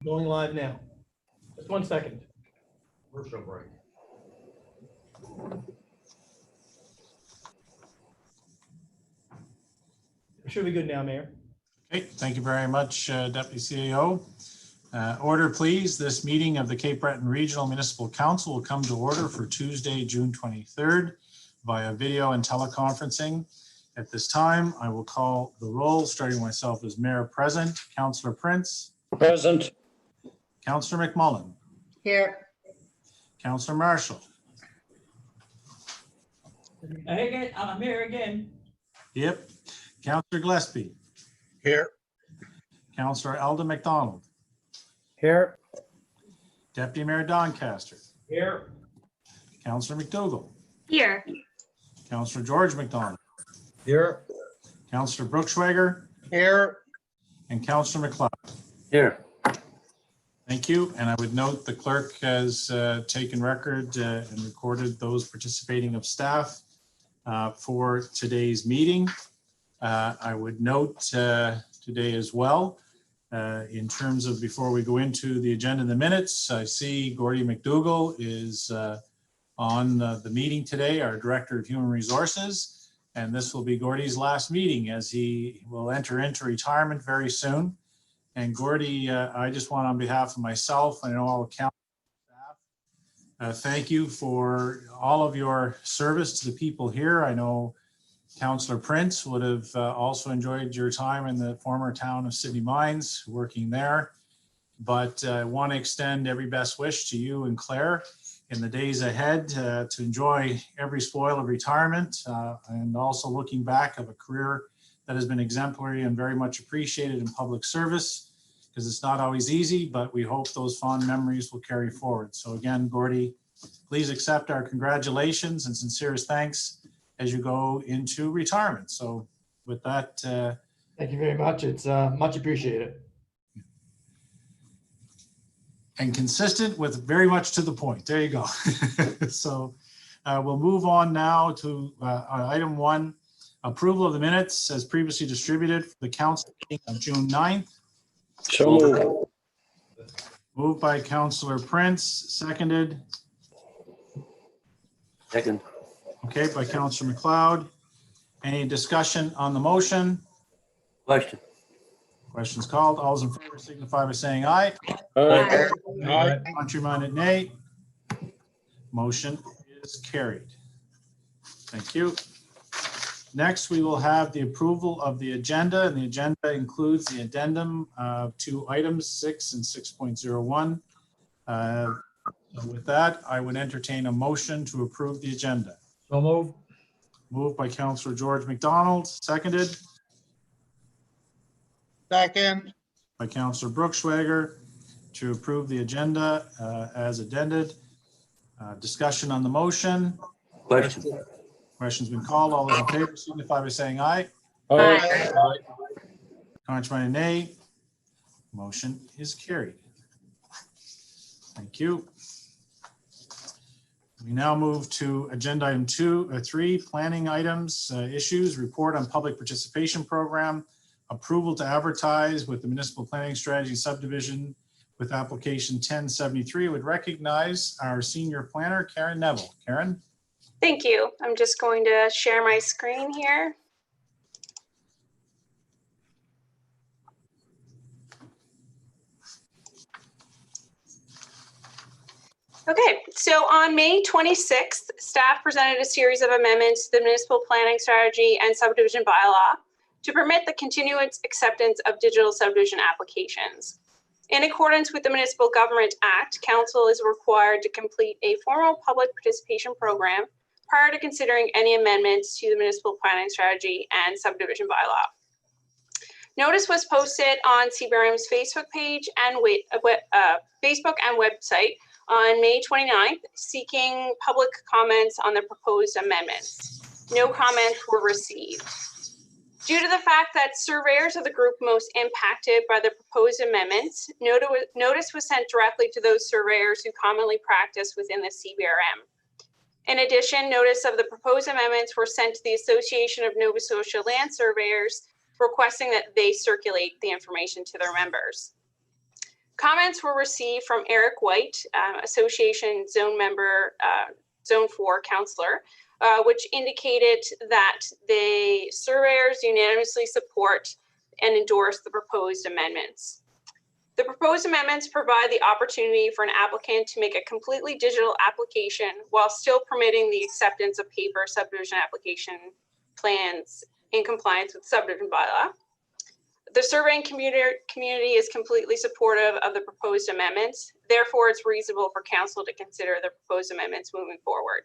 Going live now. Just 1 second. Commercial break. Should be good now, Mayor. Okay, thank you very much, Deputy CAO. Order, please. This meeting of the Cape Breton Regional Municipal Council will come to order for Tuesday, June 23rd via video and teleconferencing. At this time, I will call the roll, starting myself as Mayor present. Councillor Prince. Present. Councillor McMullen. Here. Councillor Marshall. I'm here again. Yep. Councillor Gillespie. Here. Councillor Alda McDonald. Here. Deputy Mayor Doncaster. Here. Councillor McDougall. Here. Councillor George McDonald. Here. Councillor Brookschwager. Here. And Councillor McLeod. Here. Thank you. And I would note the clerk has taken record and recorded those participating of staff for today's meeting. I would note today as well, in terms of before we go into the agenda and the minutes, I see Gordy McDougall is on the meeting today, our Director of Human Resources. And this will be Gordy's last meeting as he will enter into retirement very soon. And Gordy, I just want on behalf of myself, and all the council staff, thank you for all of your service to the people here. I know Councillor Prince would have also enjoyed your time in the former town of Sydney Mines, working there. But I want to extend every best wish to you and Claire in the days ahead to enjoy every spoil of retirement and also looking back of a career that has been exemplary and very much appreciated in public service, because it's not always easy, but we hope those fond memories will carry forward. So again, Gordy, please accept our congratulations and sincerest thanks as you go into retirement. So with that. Thank you very much. It's much appreciated. And consistent with very much to the point. There you go. So we'll move on now to item 1, approval of the minutes as previously distributed for the council meeting on June 9th. So moved. Moved by Councillor Prince, seconded. Second. Okay, by Councillor McLeod. Any discussion on the motion? Question. Questions called. All those in favor signify by saying aye. Aye. Contrary-minded, nay. Motion is carried. Thank you. Next, we will have the approval of the agenda, and the agenda includes the addendum to items 6 and 6.01. With that, I would entertain a motion to approve the agenda. So move. Moved by Councillor George McDonald, seconded Second. by Councillor Brookschwager to approve the agenda as addended. Discussion on the motion. Question. Question's been called. All those in favor signify by saying aye. Aye. Contrary-minded, nay. Motion is carried. Thank you. We now move to agenda item 3, planning items, issues, report on public participation program, approval to advertise with the municipal planning strategy subdivision with application 1073. Would recognize our senior planner, Karen Neville. Karen? Thank you. I'm just going to share my screen here. Okay, so on May 26th, staff presented a series of amendments to the municipal planning strategy and subdivision bylaw to permit the continuous acceptance of digital subdivision applications. In accordance with the Municipal Government Act, Council is required to complete a formal public participation program prior to considering any amendments to the municipal planning strategy and subdivision bylaw. Notice was posted on CBRM's Facebook page and Facebook and website on May 29th, seeking public comments on the proposed amendments. No comments were received. Due to the fact that surveyors are the group most impacted by the proposed amendments, notice was sent directly to those surveyors who commonly practice within the CBRM. In addition, notice of the proposed amendments were sent to the Association of Nova Scotia Land Surveyors, requesting that they circulate the information to their members. Comments were received from Eric White, Association Zone Member, Zone 4 Counselor, which indicated that the surveyors unanimously support and endorse the proposed amendments. The proposed amendments provide the opportunity for an applicant to make a completely digital application while still permitting the acceptance of paper subdivision application plans in compliance with subdivision bylaw. The surveying community is completely supportive of the proposed amendments. Therefore, it's reasonable for council to consider the proposed amendments moving forward.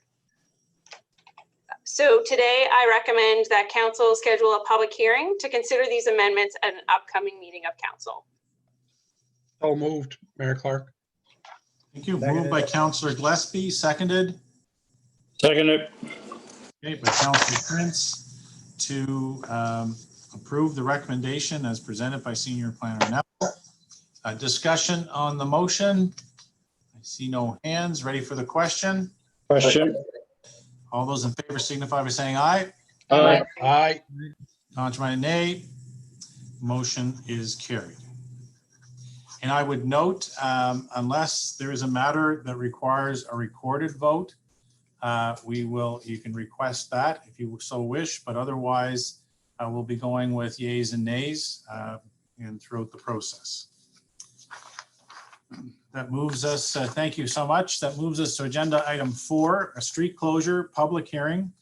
So today, I recommend that council schedule a public hearing to consider these amendments at an upcoming meeting of council. So moved, Mayor Clark. Thank you. Moved by Councillor Gillespie, seconded. Seconded. Okay, by Councillor Prince to approve the recommendation as presented by Senior Planner Neville. A discussion on the motion. I see no hands. Ready for the question? Question. All those in favor signify by saying aye. Aye. Aye. Contrary, nay. Motion is carried. And I would note, unless there is a matter that requires a recorded vote, you can request that if you so wish, but otherwise we'll be going with yays and nays and throughout the process. That moves us, thank you so much. That moves us to agenda item 4, a street closure public hearing.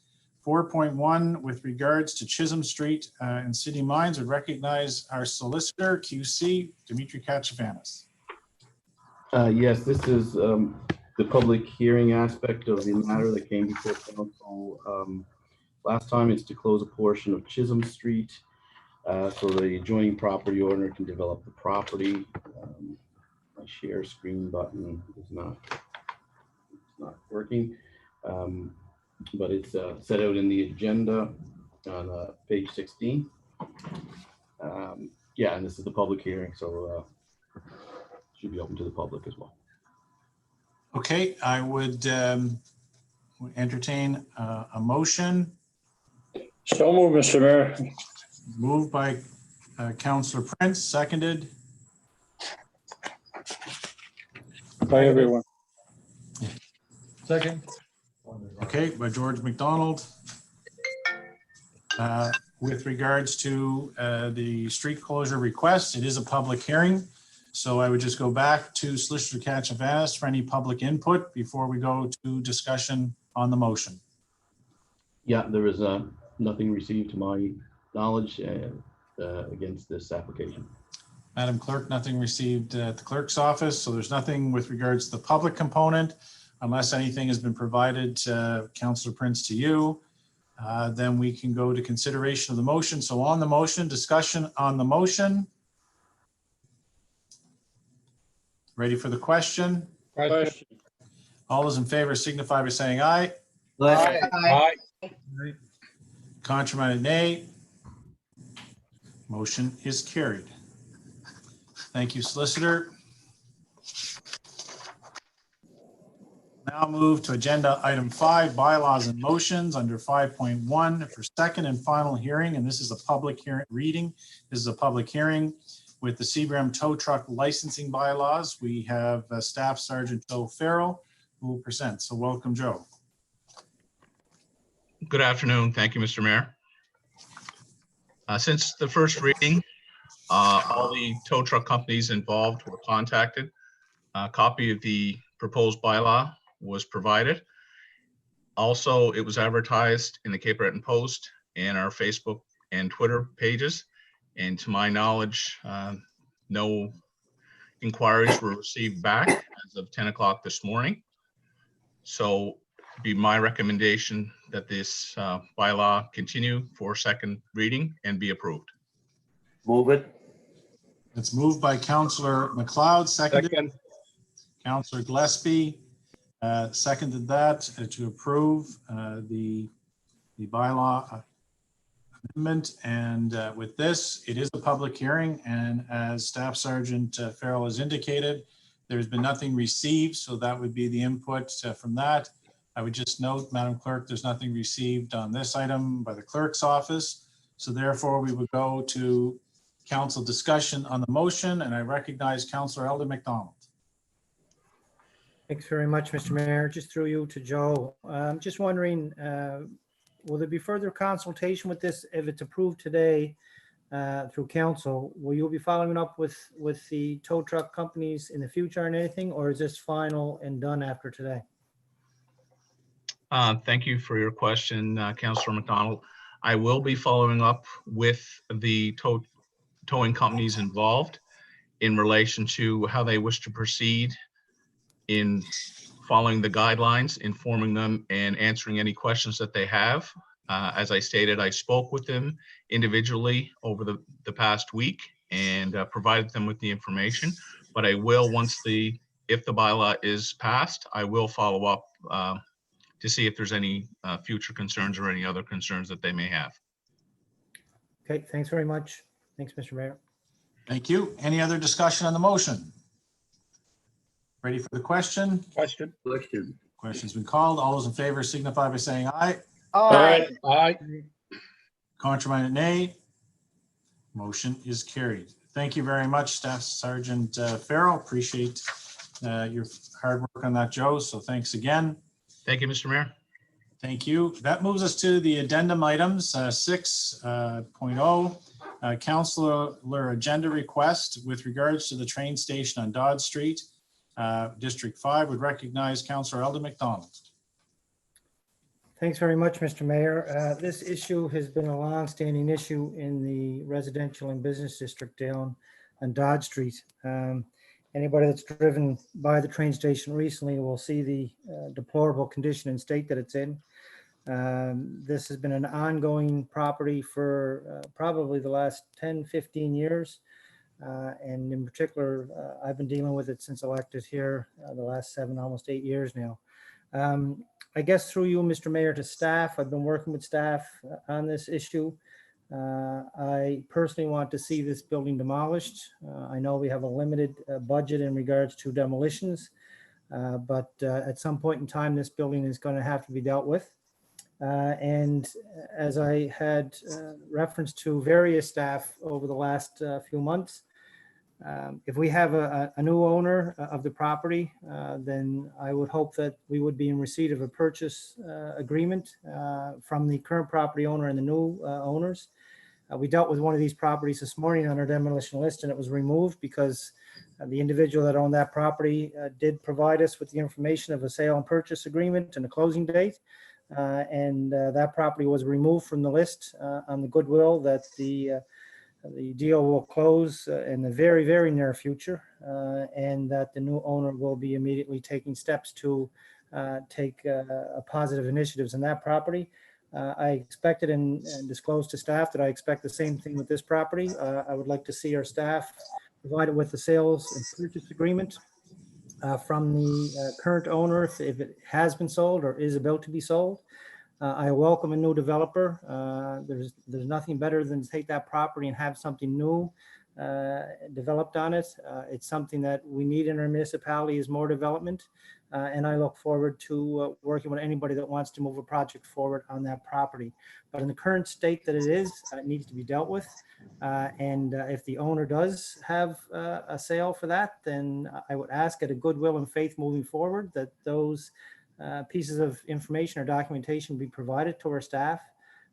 4.1 with regards to Chisholm Street and City Mines would recognize our solicitor, QC, Dimitri Kachevanis. Yes, this is the public hearing aspect of the matter that came before council. Last time it's to close a portion of Chisholm Street so the adjoining property owner can develop the property. My share screen button is not working. But it's set out in the agenda on page 16. Yeah, and this is the public hearing, so should be open to the public as well. Okay, I would entertain a motion. So moved, Mr. Mayor. Moved by Councillor Prince, seconded. By everyone. Second. Okay, by George McDonald. With regards to the street closure request, it is a public hearing. So I would just go back to Solicitor Kachevanis for any public input before we go to discussion on the motion. Yeah, there is nothing received to my knowledge against this application. Madam Clerk, nothing received at the clerk's office. So there's nothing with regards to the public component. Unless anything has been provided, Councillor Prince, to you, then we can go to consideration of the motion. So on the motion, discussion on the motion. Ready for the question? Question. All those in favor signify by saying aye. Aye. Contrary, nay. Motion is carried. Thank you, Solicitor. Now move to agenda item 5, bylaws and motions under 5.1 for second and final hearing. And this is a public hearing reading. This is a public hearing with the CBRM tow truck licensing bylaws. We have Staff Sergeant Joe Farrell who will present. So welcome, Joe. Good afternoon. Thank you, Mr. Mayor. Since the first reading, all the tow truck companies involved were contacted. A copy of the proposed bylaw was provided. Also, it was advertised in the Cape Breton Post and our Facebook and Twitter pages. And to my knowledge, no inquiries were received back as of 10 o'clock this morning. So it'd be my recommendation that this bylaw continue for second reading and be approved. Move it. It's moved by Councillor McLeod, seconded. Second. Councillor Gillespie seconded that to approve the bylaw amendment. And with this, it is a public hearing. And as Staff Sergeant Farrell has indicated, there's been nothing received. So that would be the input from that. I would just note, Madam Clerk, there's nothing received on this item by the clerk's office. So therefore, we would go to council discussion on the motion, and I recognize Councillor Elder McDonald. Thanks very much, Mr. Mayor. Just through you to Joe. I'm just wondering, will there be further consultation with this if it's approved today through council? Will you be following up with the tow truck companies in the future and anything, or is this final and done after today? Thank you for your question, Councillor McDonald. I will be following up with the towing companies involved in relation to how they wish to proceed in following the guidelines, informing them and answering any questions that they have. As I stated, I spoke with them individually over the past week and provided them with the information, but I will, if the bylaw is passed, I will follow up to see if there's any future concerns or any other concerns that they may have. Okay, thanks very much. Thanks, Mr. Mayor. Thank you. Any other discussion on the motion? Ready for the question? Question. Question's been called. All those in favor signify by saying aye. Aye. Contrary minded, nay. Motion is carried. Thank you very much, Staff Sergeant Farrell. Appreciate your hard work on that, Joe. So thanks again. Thank you, Mr. Mayor. Thank you. That moves us to the addendum items 6.0. Councillor agenda request with regards to the train station on Dodd Street. District 5 would recognize Councillor Elder McDonald. Thanks very much, Mr. Mayor. This issue has been a long-standing issue in the residential and business district down on Dodd Street. Anybody that's driven by the train station recently will see the deplorable condition and state that it's in. This has been an ongoing property for probably the last 10, 15 years. And in particular, I've been dealing with it since elected here the last 7, almost 8 years now. I guess through you, Mr. Mayor, to staff, I've been working with staff on this issue. I personally want to see this building demolished. I know we have a limited budget in regards to demolitions, but at some point in time, this building is going to have to be dealt with. And as I had reference to various staff over the last few months, if we have a new owner of the property, then I would hope that we would be in receipt of a purchase agreement from the current property owner and the new owners. We dealt with one of these properties this morning on our demolition list, and it was removed because the individual that owned that property did provide us with the information of a sale and purchase agreement and a closing date. And that property was removed from the list on the goodwill that the deal will close in the very, very near future, and that the new owner will be immediately taking steps to take positive initiatives in that property. I expected and disclosed to staff that I expect the same thing with this property. I would like to see our staff provided with the sales and purchase agreement from the current owner if it has been sold or is about to be sold. I welcome a new developer. There's nothing better than to take that property and have something new developed on it. It's something that we need in our municipality is more development. And I look forward to working with anybody that wants to move a project forward on that property. But in the current state that it is, it needs to be dealt with. And if the owner does have a sale for that, then I would ask at a goodwill and faith moving forward that those pieces of information or documentation be provided to our staff,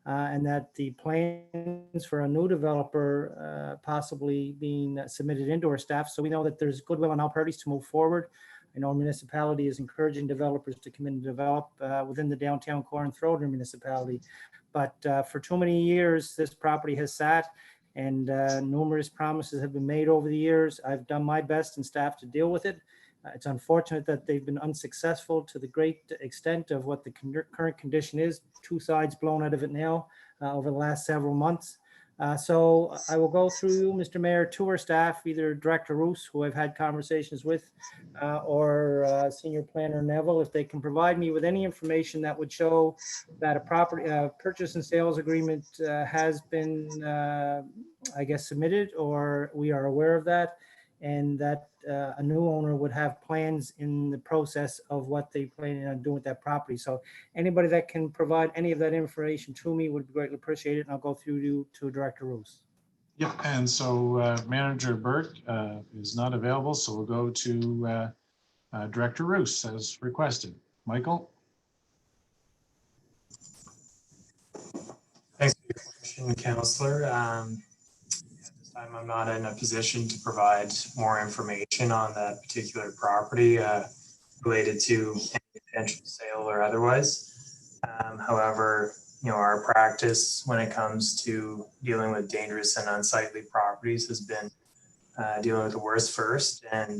and that the plans for a new developer possibly being submitted into our staff, so we know that there's goodwill on all parties to move forward. I know municipality is encouraging developers to come in and develop within the downtown core and throw their municipality. But for too many years, this property has sat, and numerous promises have been made over the years. I've done my best and staff to deal with it. It's unfortunate that they've been unsuccessful to the great extent of what the current condition is. Two sides blown out of it now over the last several months. So I will go through you, Mr. Mayor, to our staff, either Director Roos, who I've had conversations with, or Senior Planner Neville, if they can provide me with any information that would show that a property purchase and sales agreement has been, I guess, submitted, or we are aware of that, and that a new owner would have plans in the process of what they plan on doing with that property. So anybody that can provide any of that information to me would be greatly appreciated, and I'll go through you to Director Roos. Yep, and so Manager Burt is not available, so we'll go to Director Roos as requested. Michael? Thanks for your question, Councillor. At this time, I'm not in a position to provide more information on that particular property related to any potential sale or otherwise. However, our practice when it comes to dealing with dangerous and unsightly properties has been dealing with the worst first, and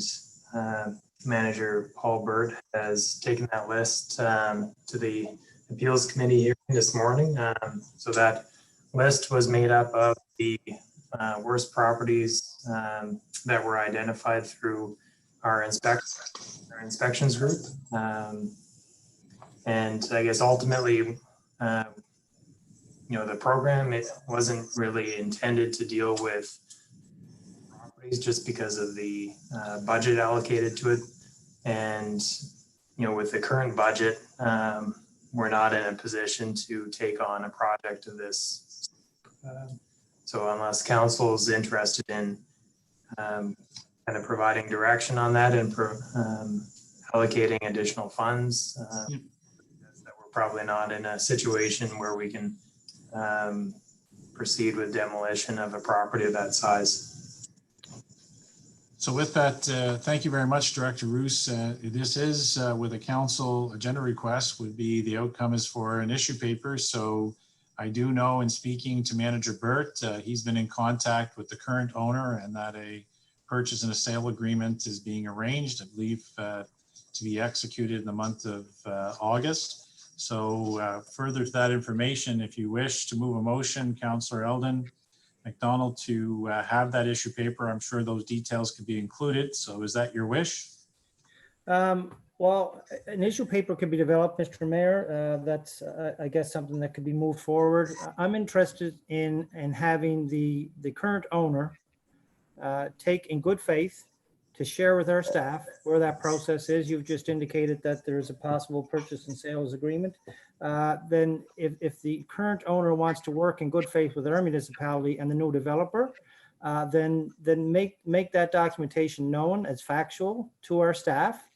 Manager Paul Burt has taken that list to the Appeals Committee hearing this morning. So that list was made up of the worst properties that were identified through our inspections group. And I guess ultimately, the program, it wasn't really intended to deal with properties just because of the budget allocated to it. And, with the current budget, we're not in a position to take on a project of this. So unless council is interested in kind of providing direction on that and allocating additional funds, that we're probably not in a situation where we can proceed with demolition of a property of that size. So with that, thank you very much, Director Roos. This is with a council agenda request would be the outcome is for an issue paper. So I do know in speaking to Manager Burt, he's been in contact with the current owner and that a purchase and a sale agreement is being arranged, I believe, to be executed in the month of August. So further to that information, if you wish to move a motion, Councillor Eldon McDonald, to have that issue paper, I'm sure those details could be included. So is that your wish? Well, an issue paper could be developed, Mr. Mayor. That's, I guess, something that could be moved forward. I'm interested in having the current owner take in good faith to share with our staff where that process is. You've just indicated that there's a possible purchase and sales agreement. Then if the current owner wants to work in good faith with our municipality and the new developer, then make that documentation known as factual to our staff.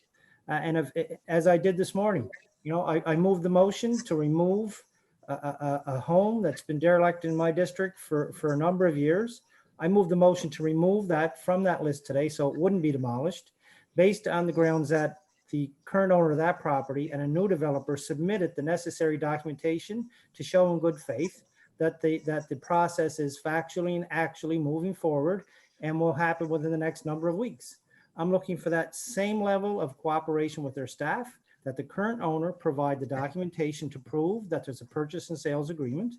And as I did this morning, I moved the motion to remove a home that's been derelict in my district for a number of years. I moved the motion to remove that from that list today so it wouldn't be demolished, based on the grounds that the current owner of that property and a new developer submitted the necessary documentation to show in good faith that the process is factually and actually moving forward and will happen within the next number of weeks. I'm looking for that same level of cooperation with their staff, that the current owner provide the documentation to prove that there's a purchase and sales agreement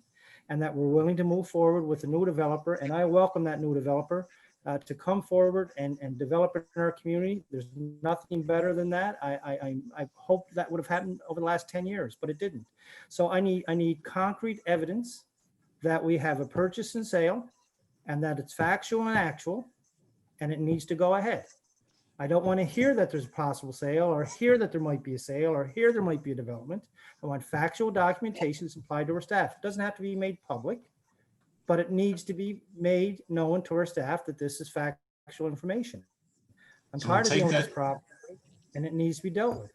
and that we're willing to move forward with a new developer. And I welcome that new developer to come forward and develop in our community. There's nothing better than that. I hope that would have happened over the last 10 years, but it didn't. So I need concrete evidence that we have a purchase and sale and that it's factual and actual, and it needs to go ahead. I don't want to hear that there's a possible sale or hear that there might be a sale or hear there might be a development. I want factual documentation supplied to our staff. It doesn't have to be made public, but it needs to be made known to our staff that this is factual information. I'm So we'll tired of take dealing with that- this problem and it needs to be dealt with.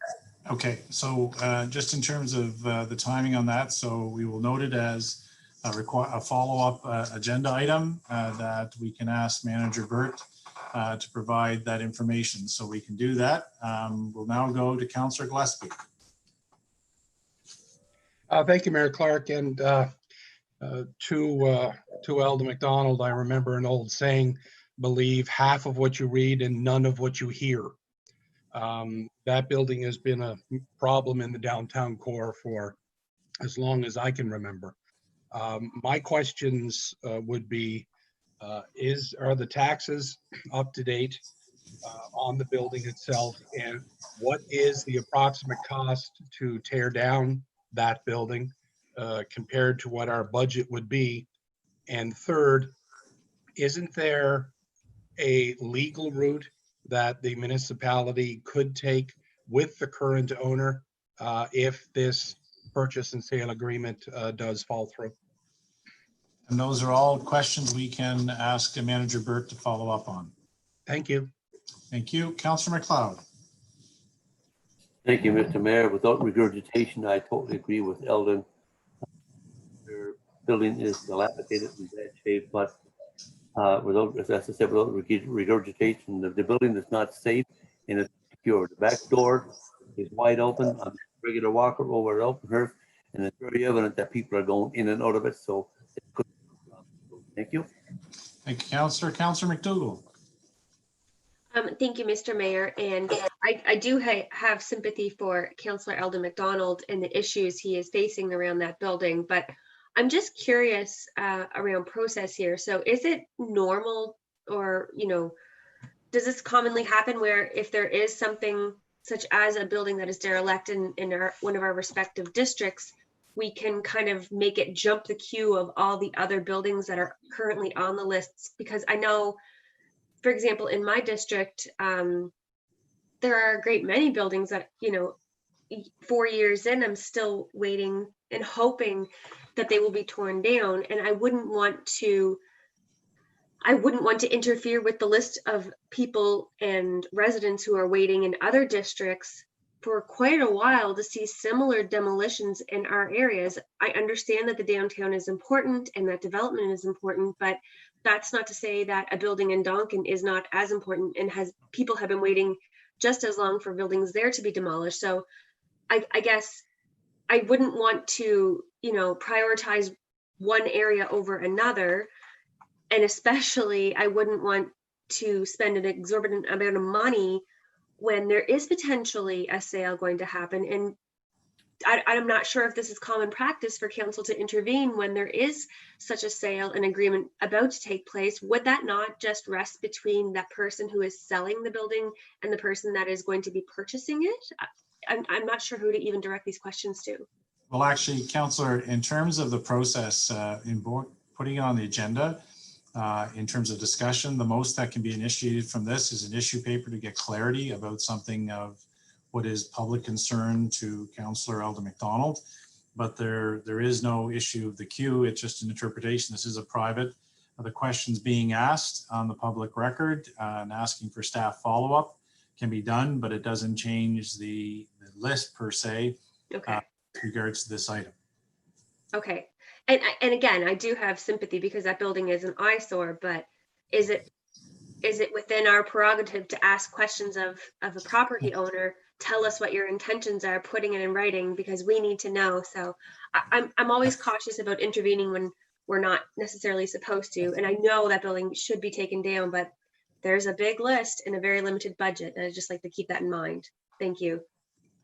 Okay, so just in terms of the timing on that, so we will note it as a follow-up agenda item that we can ask Manager Burt to provide that information. So we can do that. We'll now go to Councillor Gillespie. Thank you, Mayor Clark. And to Eldon McDonald, I remember an old saying, believe half of what you read and none of what you hear. That building has been a problem in the downtown core for as long as I can remember. My questions would be, are the taxes up to date on the building itself? And what is the approximate cost to tear down that building compared to what our budget would be? And third, isn't there a legal route that the municipality could take with the current owner if this purchase and sale agreement does fall through? And those are all questions we can ask Manager Burt to follow up on. Thank you. Thank you. Councillor McLeod. Thank you, Mr. Mayor. Without regurgitation, I totally agree with Eldon. Their building is dilapidated in bad shape, but without, as I said, without regurgitation, the building is not safe and it's secure. The back door is wide open. I'm a regular walker over at Elpenhurst, and it's very evident that people are going in and out of it. So it's good. Thank you. Thank you, Councillor. Councillor McDougall. Thank you, Mr. Mayor. And I do have sympathy for Councillor Eldon McDonald and the issues he is facing around that building, but I'm just curious around process here. So is it normal, or, does this commonly happen where if there is something such as a building that is derelict in one of our respective districts, we can kind of make it jump the queue of all the other buildings that are currently on the lists? Because I know, for example, in my district, there are a great many buildings that, 4 years in, I'm still waiting and hoping that they will be torn down. And I wouldn't want to interfere with the list of people and residents who are waiting in other districts for quite a while to see similar demolitions in our areas. I understand that the downtown is important and that development is important, but that's not to say that a building in Donkin is not as important, and people have been waiting just as long for buildings there to be demolished. So I guess I wouldn't want to, prioritize one area over another. And especially I wouldn't want to spend an exorbitant amount of money when there is potentially a sale going to happen. And I'm not sure if this is common practice for council to intervene when there is such a sale and agreement about to take place. Would that not just rest between that person who is selling the building and the person that is going to be purchasing it? I'm not sure who to even direct these questions to. Well, actually, Councillor, in terms of the process putting it on the agenda, in terms of discussion, the most that can be initiated from this is an issue paper to get clarity about something of what is public concern to Councillor Eldon McDonald. But there is no issue of the queue. It's just an interpretation. This is a private. The questions being asked on the public record and asking for staff follow-up can be done, but it doesn't change the list per se. Okay. With regards to this item. Okay. And again, I do have sympathy because that building is an eyesore, but is it within our prerogative to ask questions of a property owner? Tell us what your intentions are, putting it in writing, because we need to know. So I'm always cautious about intervening when we're not necessarily supposed to. And I know that building should be taken down, but there's a big list and a very limited budget. And I'd just like to keep that in mind. Thank you.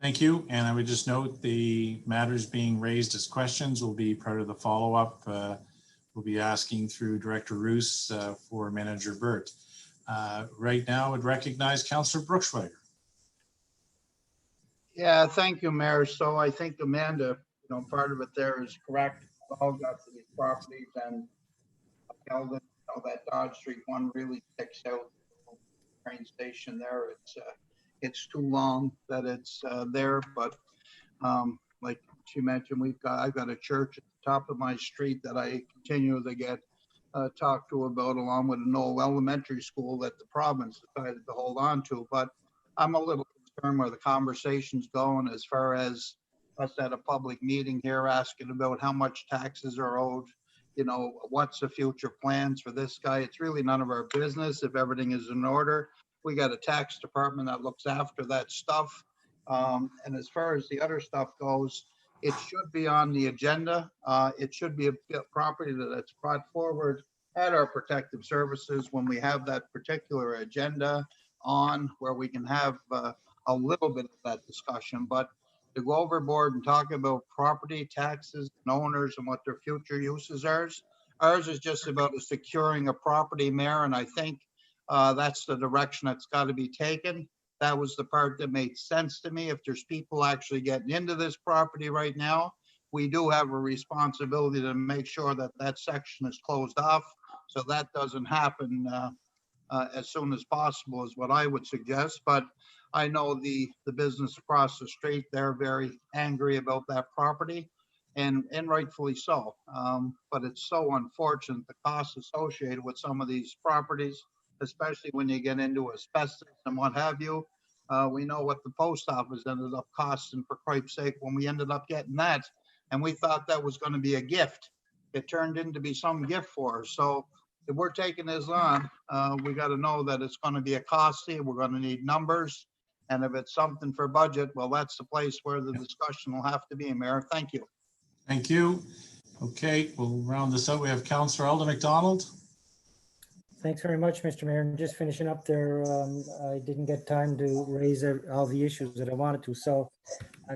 Thank you. And I would just note the matters being raised as questions will be part of the follow-up. We'll be asking through Director Roos for Manager Burt. Right now, I would recognize Councillor Brookschweiger. Yeah, thank you, Mayor. So I think Amanda, part of it there is correct. All got to these properties, and Eldon, that Dodge Street one really sticks out. The train station there, it's too long that it's there, but like she mentioned, I've got a church at the top of my street that I continue to get talked to about, along with an old elementary school that the province decided to hold on to. But I'm a little concerned where the conversation's going as far as us at a public meeting here asking about how much taxes are owed, what's the future plans for this guy. It's really none of our business if everything is in order. We got a tax department that looks after that stuff. And as far as the other stuff goes, it should be on the agenda. It should be a property that's brought forward at our protective services when we have that particular agenda on, where we can have a little bit of that discussion. But to go overboard and talk about property taxes and owners and what their future uses are, ours is just about securing a property, Mayor. And I think that's the direction that's got to be taken. That was the part that made sense to me. If there's people actually getting into this property right now, we do have a responsibility to make sure that that section is closed off. So that doesn't happen as soon as possible is what I would suggest. But I know the business across the street, they're very angry about that property. and rightfully so. But it's so unfortunate, the costs associated with some of these properties, especially when you get into asbestos and what have you. We know what the post office ended up costing, for cripe's sake, when we ended up getting that. And we thought that was going to be a gift. It turned into be some gift for us. So if we're taking this on, we got to know that it's going to be a costly, we're going to need numbers. And if it's something for budget, well, that's the place where the discussion will have to be, Mayor. Thank you. Thank you. Okay, we'll round this out. We have Councillor Eldon McDonald. Thanks very much, Mr. Mayor. And just finishing up there, I didn't get time to raise all the issues that I wanted to. So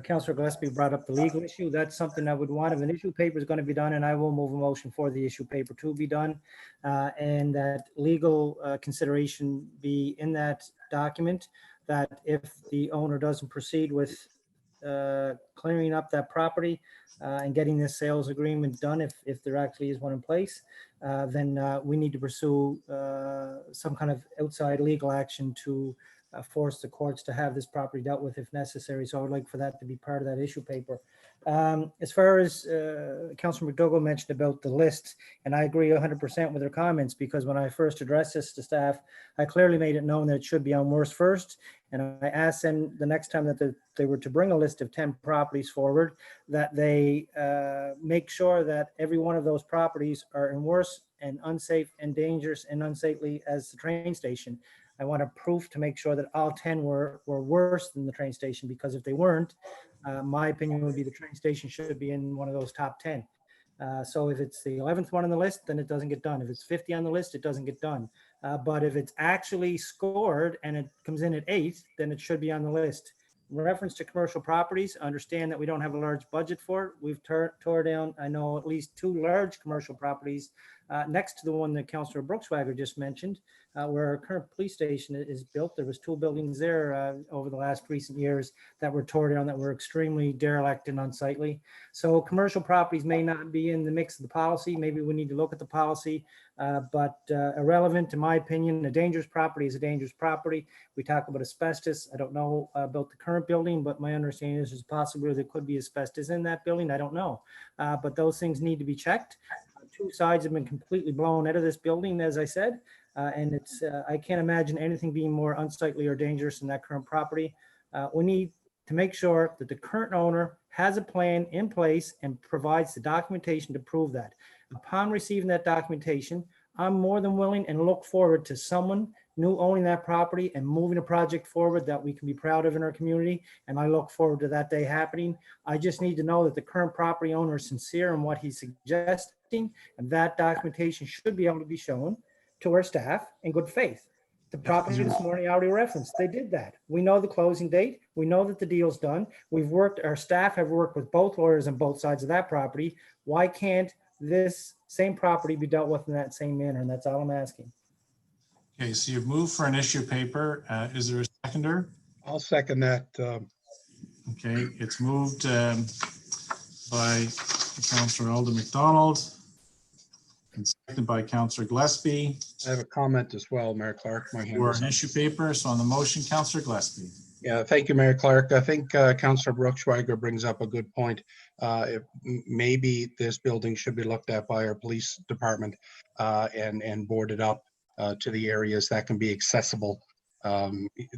Councillor Gillespie brought up the legal issue. That's something I would want. If an issue paper is going to be done, and I will move a motion for the issue paper to be done, and that legal consideration be in that document, that if the owner doesn't proceed with clearing up that property and getting this sales agreement done, if there actually is one in place, then we need to pursue some kind of outside legal action to force the courts to have this property dealt with if necessary. So I would like for that to be part of that issue paper. As far as Councilor McDougall mentioned about the list, and I agree 100% with her comments, because when I first addressed this to staff, I clearly made it known that it should be on worst first. And I asked them the next time that they were to bring a list of 10 properties forward, that they make sure that every one of those properties are in worse and unsafe and dangerous and unsightly as the train station. I want a proof to make sure that all 10 were worse than the train station, because if they weren't, my opinion would be the train station should be in one of those top 10. So if it's the 11th one on the list, then it doesn't get done. If it's 50 on the list, it doesn't get done. But if it's actually scored and it comes in at 8, then it should be on the list. In reference to commercial properties, understand that we don't have a large budget for it. We've tore down, I know, at least 2 large commercial properties next to the one that Councillor Brookswager just mentioned, where our current police station is built. There was 2 buildings there over the last recent years that were torn down, that were extremely derelict and unsightly. So commercial properties may not be in the mix of the policy. Maybe we need to look at the policy, but irrelevant, in my opinion. A dangerous property is a dangerous property. We talk about asbestos. I don't know about the current building, but my understanding is there's a possibility there could be asbestos in that building. I don't know, but those things need to be checked. 2 sides have been completely blown out of this building, as I said, and it's I can't imagine anything being more unsightly or dangerous than that current property. We need to make sure that the current owner has a plan in place and provides the documentation to prove that. Upon receiving that documentation, I'm more than willing and look forward to someone new owning that property and moving a project forward that we can be proud of in our community. And I look forward to that day happening. I just need to know that the current property owner is sincere in what he's suggesting, and that documentation should be able to be shown to our staff in good faith. The property this morning I already referenced, they did that. We know the closing date. We know that the deal's done. Our staff have worked with both lawyers on both sides of that property. Why can't this same property be dealt with in that same manner? And that's all I'm asking. Okay, so you've moved for an issue paper. Is there a seconder? I'll second that. Okay, it's moved by Councillor Eldon McDonald and seconded by Councillor Gillespie I have a comment as well, Mayor Clark. My hand for is an up. issue paper. So on the motion, Councillor Gillespie. Yeah, thank you, Mayor Clark. I think Councillor Brookswager brings up a good point. Maybe this building should be looked at by our police department and boarded up to the areas that can be accessible.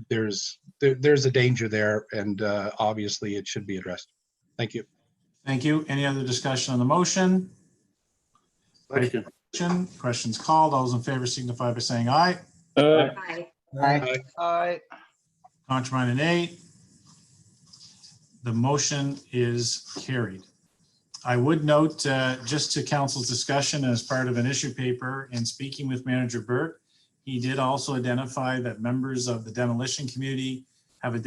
There's a danger there, and obviously it should be addressed. Thank you. Thank you. Any other discussion on the motion? Questions called. All those in favor signify by saying aye. Aye. Aye. Contrary minded, nay. The motion is carried. I would note, just to council's discussion as part of an issue paper, in speaking with Manager Burt, he did also identify that members of the demolition community have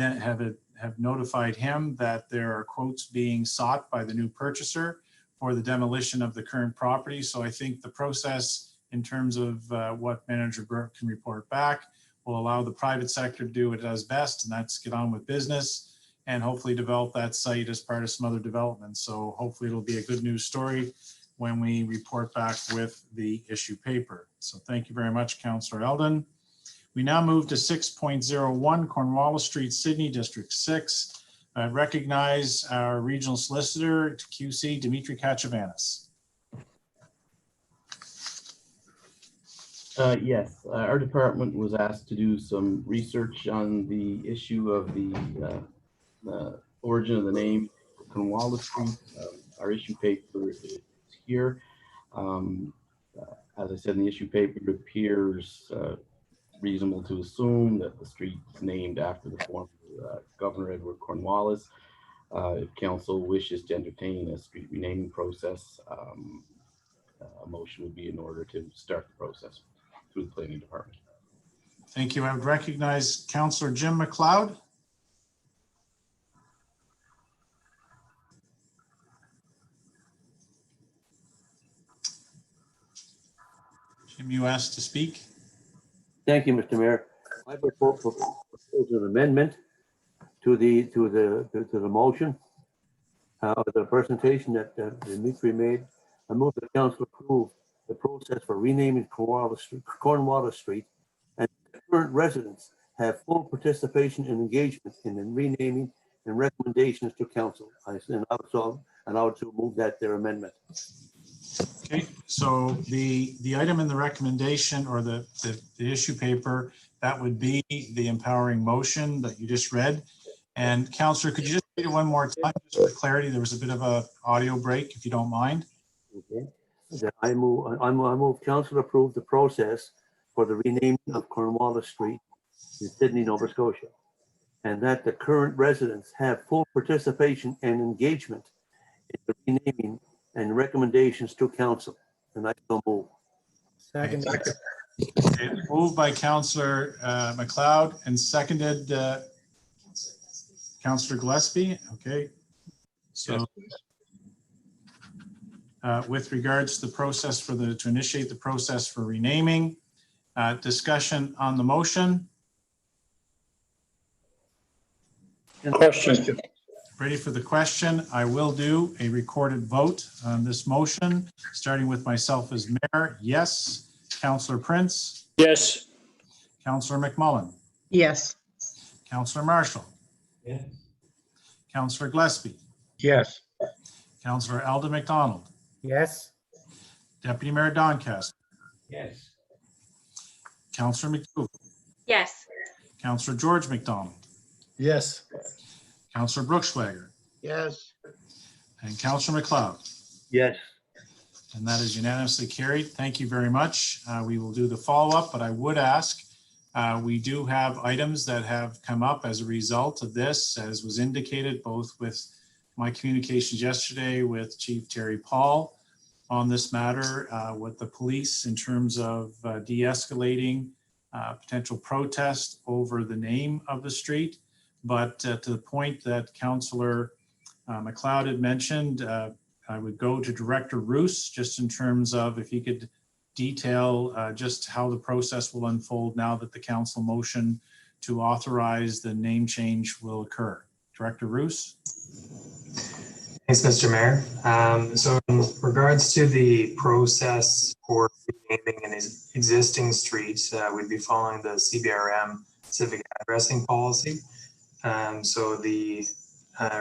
notified him that there are quotes being sought by the new purchaser for the demolition of the current property. So I think the process in terms of what Manager Burt can report back will allow the private sector to do what it does best, and that's get on with business and hopefully develop that site as part of some other development. So hopefully it'll be a good news story when we report back with the issue paper. So thank you very much, Councillor Eldon. We now move to 6.01 Cornwallis Street, Sydney, District 6. I recognize our regional solicitor, QC, Dimitri Kachavanis. Yes, our department was asked to do some research on the issue of the origin of the name Cornwallis Street. Our issue paper is here. As I said in the issue paper, it appears reasonable to assume that the street is named after the former Governor Edward Cornwallis. If council wishes to entertain a street renaming process, a motion would be in order to start the process through the planning department. Thank you. I would recognize Councillor Jim McLeod. Jim, you asked to speak. Thank you, Mr. Mayor. I propose an amendment to the motion, the presentation that Dimitri made. I move the council approve the process for renaming Cornwallis Street, and current residents have full participation and engagement in the renaming and recommendations to council. I would so move that their amendment. Okay, so the item in the recommendation or the issue paper, that would be the empowering motion that you just read. And Councillor, could you just read it one more time, just for clarity? There was a bit of a audio break, if you don't mind. Okay. That I move council approve the process for the renaming of Cornwallis Street in Sydney, Nova Scotia, and that the current residents have full participation and engagement in the renaming and recommendations to council. And I so move. Second. Okay, moved by Councillor McLeod and seconded Councillor Gillespie. Okay, so with regards to the process for to initiate the process for renaming, discussion on the motion. Question. Ready for the question? I will do a recorded vote on this motion, starting with myself as mayor. Yes. Councillor Prince. Yes. Councillor McMullen. Yes. Councillor Marshall. Yes. Councillor Gillespie. Yes. Councillor Alden McDonald. Yes. Deputy Mayor Doncaster. Yes. Councillor McDougall. Yes. Councillor George McDonald. Yes. Councillor Brookschlager. Yes. And Councillor McLeod. Yes. And that is unanimously carried. Thank you very much. We will do the follow-up, but I would ask, we do have items that have come up as a result of this, as was indicated both with my communications yesterday with Chief Terry Paul on this matter with the police in terms of de-escalating potential protest over the name of the street. But to the point that Councillor McLeod had mentioned, I would go to Director Roos just in terms of if he could detail just how the process will unfold now that the council motion to authorize the name change will occur. Director Roos. Thanks, Mr. Mayor. So in regards to the process for renaming an existing street, we'd be following the CBRM civic addressing policy. So the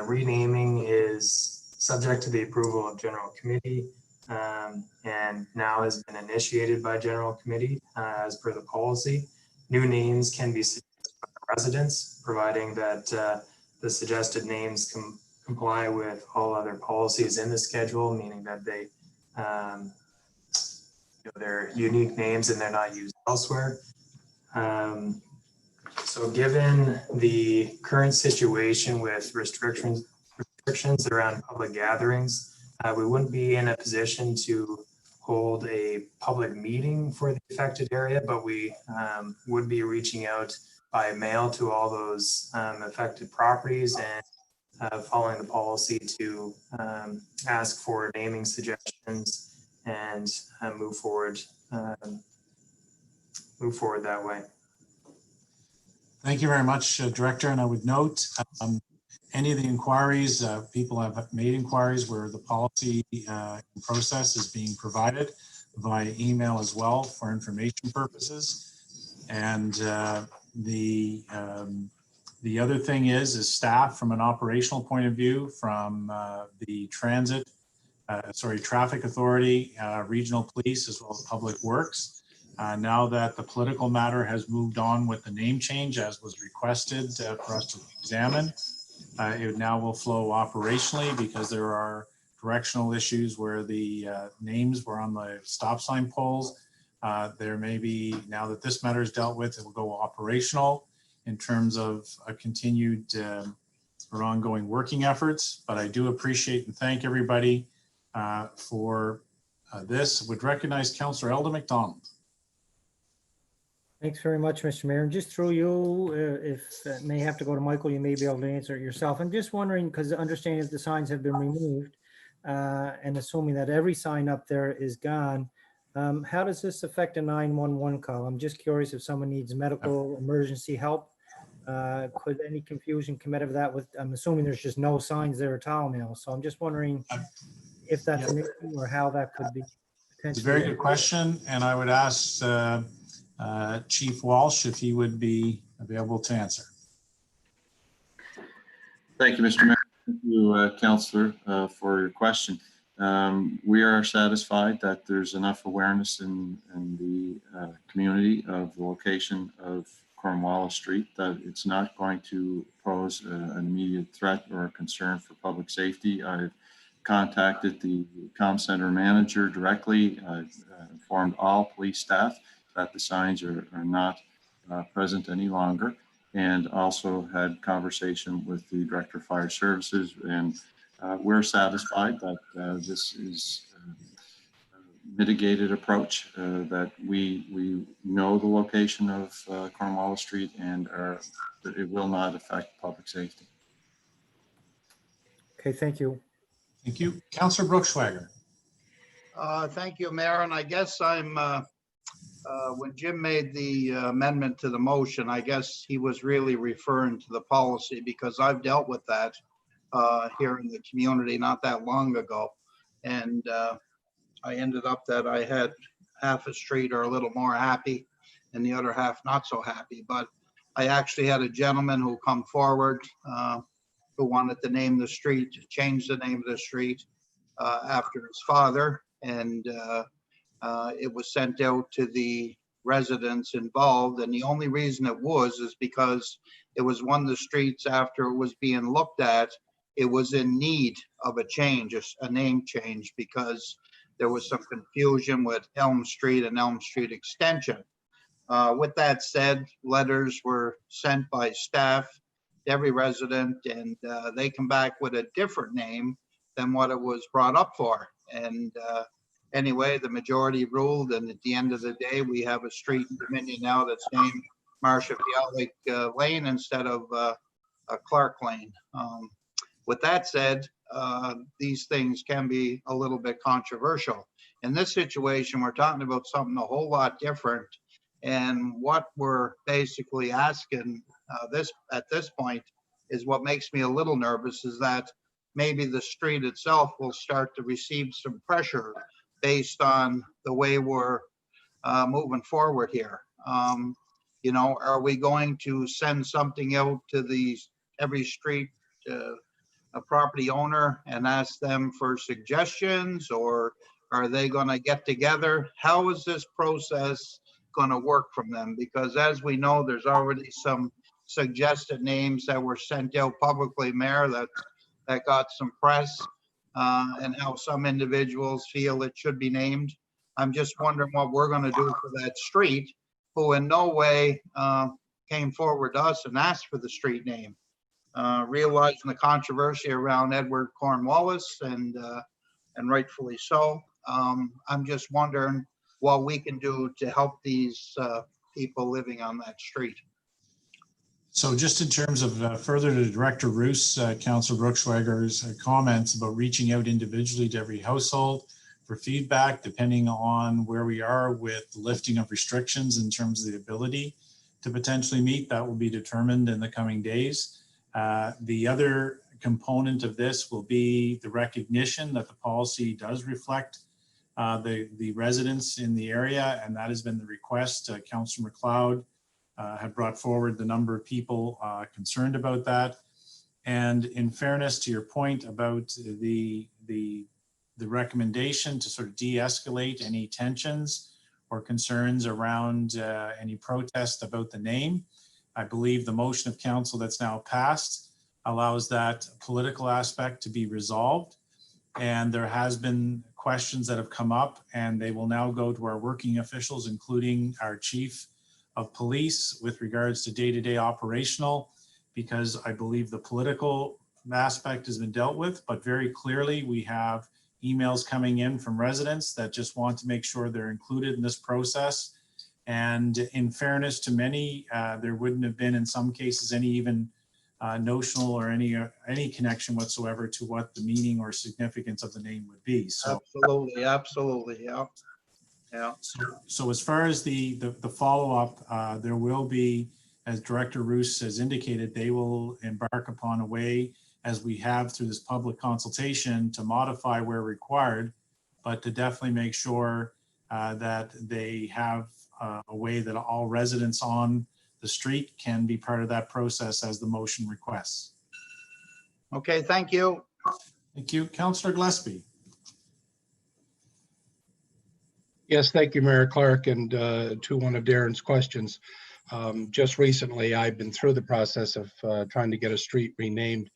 renaming is subject to the approval of General Committee and now has been initiated by General Committee as per the policy. New names can be suggested by residents, providing that the suggested names comply with all other policies in the schedule, meaning that they they're unique names and they're not used elsewhere. So given the current situation with restrictions around public gatherings, we wouldn't be in a position to hold a public meeting for the affected area, but we would be reaching out by mail to all those affected properties and following the policy to ask for naming suggestions and move forward that way. Thank you very much, Director. And I would note any of the inquiries, people have made inquiries where the policy process is being provided via email as well for information purposes. And the The other thing is staff from an operational point of view, from the traffic authority, regional police, as well as public works. Now that the political matter has moved on with the name change, as was requested for us to examine, it now will flow operationally because there are directional issues where the names were on the stop sign poles. There may be, now that this matter is dealt with, it will go operational in terms of a continued or ongoing working efforts. But I do appreciate and thank everybody for this. Would recognize Councillor Eldon McDonald. Thanks very much, Mr. Mayor. And just through you, if it may have to go to Michael, you may be able to answer it yourself. I'm just wondering, because understanding that the signs have been removed and assuming that every sign up there is gone, how does this affect a 911 call? I'm just curious if someone needs medical emergency help. Could any confusion come out of that? With, I'm assuming there's just no signs there at all now. So I'm just wondering if that's an issue or how that could be potentially. It's a very good question, and I would ask Chief Walsh if he would be available to answer. Thank you, Mr. Mayor. Thank you, Councillor, for your question. We are satisfied that there's enough awareness in the community of the location of Cornwallis Street that it's not going to pose an immediate threat or a concern for public safety. I've contacted the comm center manager directly. I've informed all police staff that the signs are not present any longer, and also had conversation with the Director of Fire Services, and we're satisfied that this is a mitigated approach, that we know the location of Cornwallis Street and that it will not affect public safety. Okay, thank you. Thank you. Councillor Brookschwager. Thank you, Mayor. And I guess when Jim made the amendment to the motion, I guess he was really referring to the policy, because I've dealt with that here in the community not that long ago. And I ended up that I had half a street or a little more happy and the other half not so happy. But I actually had a gentleman who come forward who wanted to name the street, change the name of the street after his father. And it was sent out to the residents involved. And the only reason it was is because it was one of the streets, after it was being looked at, it was in need of a change, a name change, because there was some confusion with Elm Street and Elm Street Extension. With that said, letters were sent by staff to every resident, and they come back with a different name than what it was brought up for. And anyway, the majority ruled, and at the end of the day, we have a street in Dominion now that's named Marcia Bialik Lane instead of Clark Lane. With that said, these things can be a little bit controversial. In this situation, we're talking about something a whole lot different. And what we're basically asking at this point is what makes me a little nervous, is that maybe the street itself will start to receive some pressure based on the way we're moving forward here. You know, are we going to send something out to every street a property owner and ask them for suggestions, or are they going to get together? How is this process going to work from them? Because as we know, there's already some suggested names that were sent out publicly, Mayor, that got some press, and how some individuals feel it should be named. I'm just wondering what we're going to do for that street, who in no way came forward to us and asked for the street name. Realizing the controversy around Edward Cornwallis, and rightfully so. I'm just wondering what we can do to help these people living on that street. So just in terms of further to Director Roos, Councillor Brookschwager's comments about reaching out individually to every household for feedback, depending on where we are with the lifting of restrictions in terms of the ability to potentially meet, that will be determined in the coming days. The other component of this will be the recognition that the policy does reflect the residents in the area, and that has been the request. Councillor MacLeod have brought forward the number of people concerned about that. And in fairness to your point about the recommendation to sort of de-escalate any tensions or concerns around any protest about the name, I believe the motion of council that's now passed allows that political aspect to be resolved. And there has been questions that have come up, and they will now go to our working officials, including our chief of police, with regards to day-to-day operational, because I believe the political aspect has been dealt with, but very clearly we have emails coming in from residents that just want to make sure they're included in this process. And in fairness to many, there wouldn't have been in some cases any even notional or any connection whatsoever to what the meaning or significance of the name would be. So Absolutely, absolutely, yeah. Yeah. So as far as the follow-up, there will be, as Director Roos has indicated, they will embark upon a way, as we have through this public consultation, to modify where required, but to definitely make sure that they have a way that all residents on the street can be part of that process as the motion requests. Okay, thank you. Thank you. Councillor Gillespie. Yes, thank you, Mayor Clark. And to one of Darren's questions, just recently I've been through the process of trying to get a street renamed.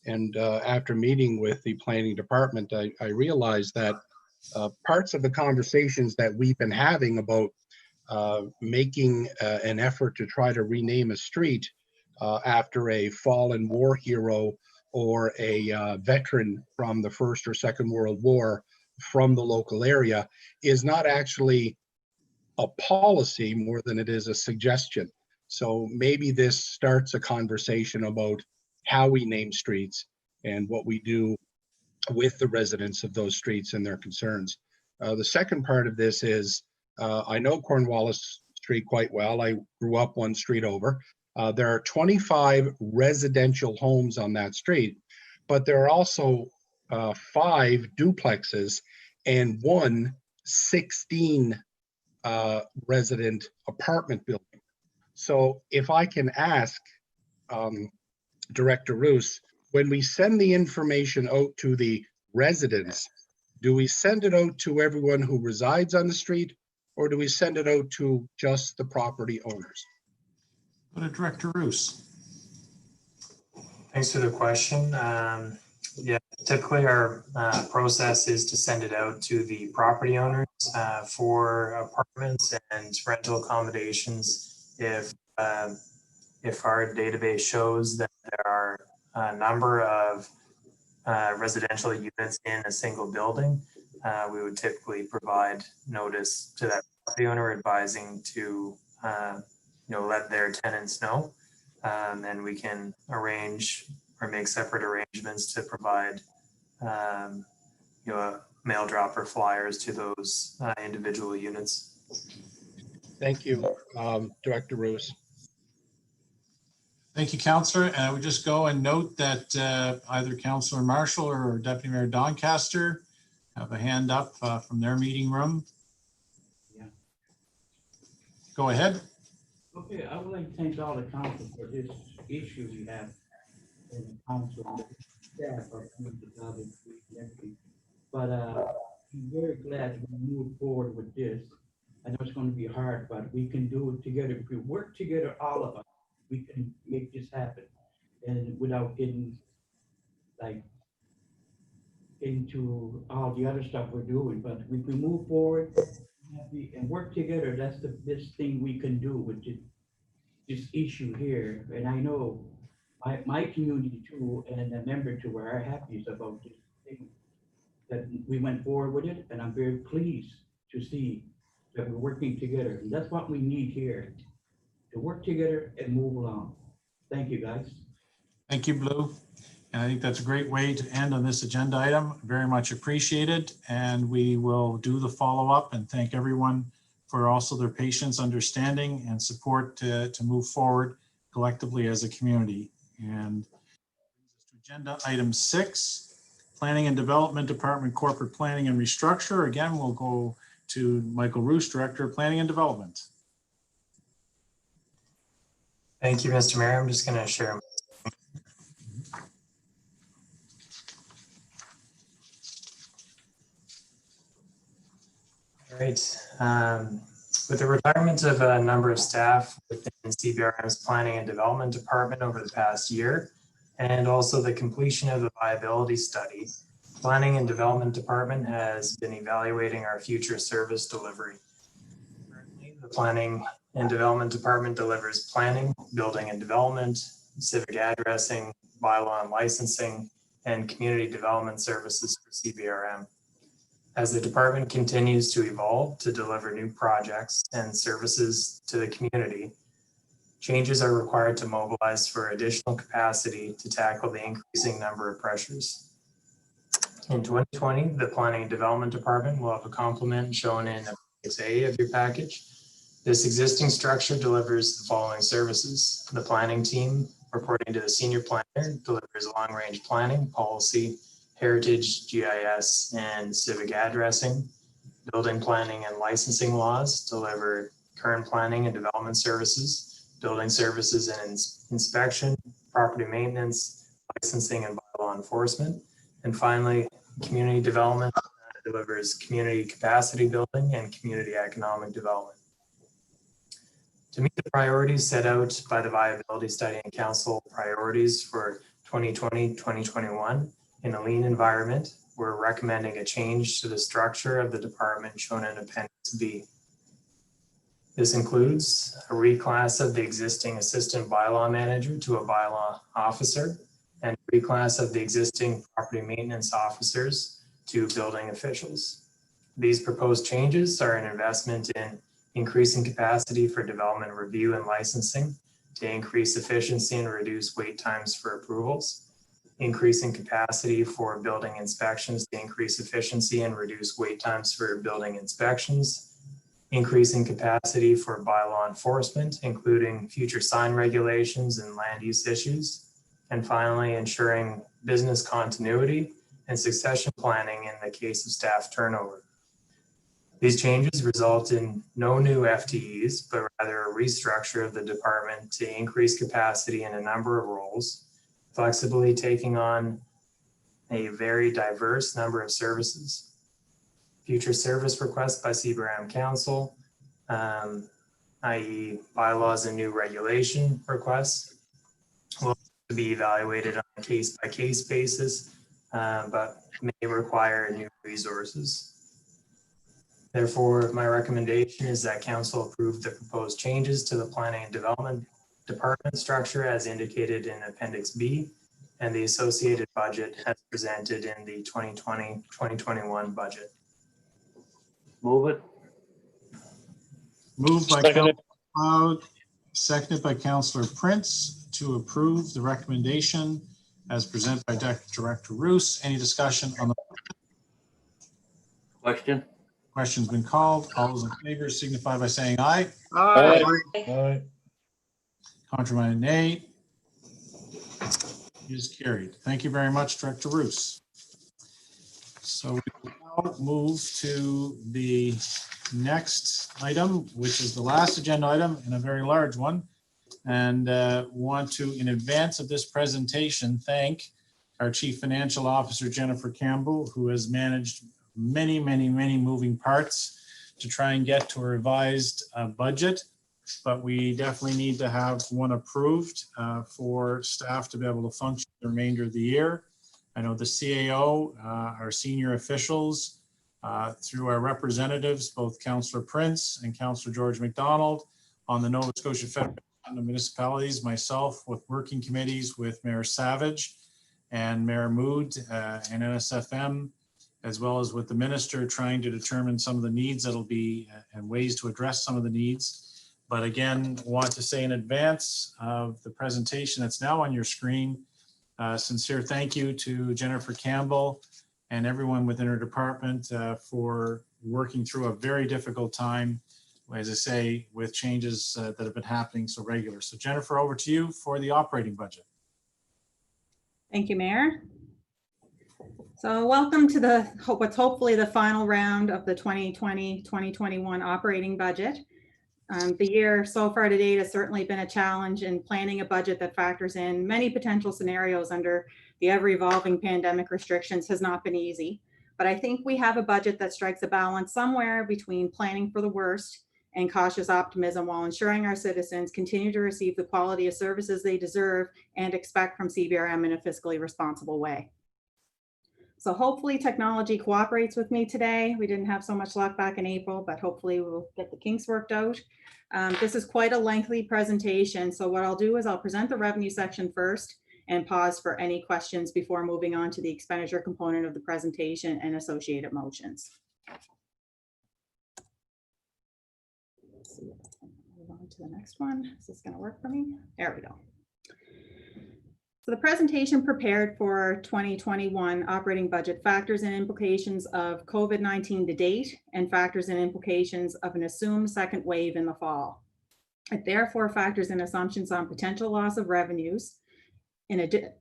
And after meeting with the planning department, I realized that parts of the conversations that we've been having about making an effort to try to rename a street after a fallen war hero or a veteran from the First or Second World War from the local area is not actually a policy more than it is a suggestion. So maybe this starts a conversation about how we name streets and what we do with the residents of those streets and their concerns. The second part of this is, I know Cornwallis Street quite well. I grew up one street over. There are 25 residential homes on that street, but there are also 5 duplexes and 16 resident apartment building. So if I can ask Director Roos, when we send the information out to the residents, do we send it out to everyone who resides on the street, or do we send it out to just the property owners? Go to Director Roos. Thanks for the question. Yeah, typically our process is to send it out to the property owners for apartments and rental accommodations. If our database shows that there are a number of residential units in a single building, we would typically provide notice to that property owner advising to let their tenants know, and we can arrange or make separate arrangements to provide mail dropper flyers to those individual units. Thank you, Director Roos. Thank you, Councillor. And I would just go and note that either Councillor Marshall or Deputy Mayor Doncaster have a hand up from their meeting room. Yeah. Go ahead. Okay, I would like to thank all the council for this issue we have in the council and the staff are doing the job and everything. But I'm very glad we moved forward with this. I know it's going to be hard, but we can do it together. If we work together, all of us, we can make this happen, and without getting like into all the other stuff we're doing. But if we move forward and work together, that's the best thing we can do with this issue here. And I know my community too, and a member too, are happy about this thing, that we went forward with it, and I'm very pleased to see that we're working together. And that's what we need here, to work together and move along. Thank you, guys. Thank you, Blue. And I think that's a great way to end on this agenda item. Very much appreciated. And we will do the follow-up and thank everyone for also their patience, understanding, and support to move forward collectively as a community. And agenda item 6, Planning and Development Department, Corporate Planning and Restructure. Again, we'll go to Michael Roos, Director of Planning and Development. Thank you, Mr. Mayor. I'm just going to share. All right. With the retirement of a number of staff within CBRM's Planning and Development Department over the past year, and also the completion of the viability study, Planning and Development Department has been evaluating our future service delivery. Currently, the Planning and Development Department delivers planning, building and development, civic addressing, bylaw and licensing, and community development services for CBRM. As the department continues to evolve to deliver new projects and services to the community, changes are required to mobilize for additional capacity to tackle the increasing number of pressures. In 2020, the Planning and Development Department will have a complement shown in Appendix A of your package. This existing structure delivers the following services. The planning team, reporting to the senior planner, delivers long-range planning, policy, heritage, GIS, and civic addressing. Building planning and licensing laws deliver current planning and development services, building services and inspection, property maintenance, licensing and bylaw enforcement. And finally, community development delivers community capacity building and community economic development. To meet the priorities set out by the viability study and council priorities for 2020-2021 in a lean environment, we're recommending a change to the structure of the department shown in Appendix B. This includes a reclass of the existing assistant bylaw manager to a bylaw officer and a reclass of the existing property maintenance officers to building officials. These proposed changes are an investment in increasing capacity for development review and licensing to increase efficiency and reduce wait times for approvals, increasing capacity for building inspections to increase efficiency and reduce wait times for building inspections, increasing capacity for bylaw enforcement, including future sign regulations and land use issues, and finally, ensuring business continuity and succession planning in the case of staff turnover. These changes result in no new FTEs, but rather a restructure of the department to increase capacity in a number of roles, flexibly taking on a very diverse number of services. Future service requests by CBRM Council, i.e. bylaws and new regulation requests, will be evaluated on a case-by-case basis, but may require new resources. Therefore, my recommendation is that council approve the proposed changes to the Planning and Development Department structure as indicated in Appendix B and the associated budget as presented in the 2020-2021 budget. Move it. Moved by Seconded. Councilor Cloud, seconded by Councilor Prince to approve the recommendation as presented by Director Roos. Any discussion on the Question? question's been called? All those in favor signify by saying aye. Aye. Aye. Contrary, nay. It is carried. Thank you very much, Director Roos. So we will now move to the next item, which is the last agenda item and a very large one. And want to, in advance of this presentation, thank our Chief Financial Officer, Jennifer Campbell, who has managed many moving parts to try and get to a revised budget. But we definitely need to have one approved for staff to be able to function the remainder of the year. I know the CAO, our senior officials, through our representatives, both Councillor Prince and Councillor George McDonald on the Nova Scotia Federation of Municipalities, myself with working committees with Mayor Savage and Mayor Mood and NSFM, as well as with the minister trying to determine some of the needs that'll be and ways to address some of the needs. But again, want to say in advance of the presentation that's now on your screen, sincere thank you to Jennifer Campbell and everyone within her department for working through a very difficult time, as I say, with changes that have been happening so regular. So Jennifer, over to you for the operating budget. Thank you, Mayor. So welcome to what's hopefully the final round of the 2020-2021 operating budget. The year so far to date has certainly been a challenge, in planning a budget that factors in many potential scenarios under the ever-evolving pandemic restrictions has not been easy. But I think we have a budget that strikes a balance somewhere between planning for the worst and cautious optimism, while ensuring our citizens continue to receive the quality of services they deserve and expect from CBRM in a fiscally responsible way. So hopefully technology cooperates with me today. We didn't have so much luck back in April, but hopefully we'll get the kinks worked out. This is quite a lengthy presentation. So what I'll do is I'll present the revenue section first and pause for any questions before moving on to the expenditure component of the presentation and associated motions. Let's see, move on to the next one. Is this going to work for me? There we go. So the presentation prepared for 2021 operating budget factors in implications of COVID-19 to date and factors in implications of an assumed second wave in the fall. It therefore factors in assumptions on potential loss of revenues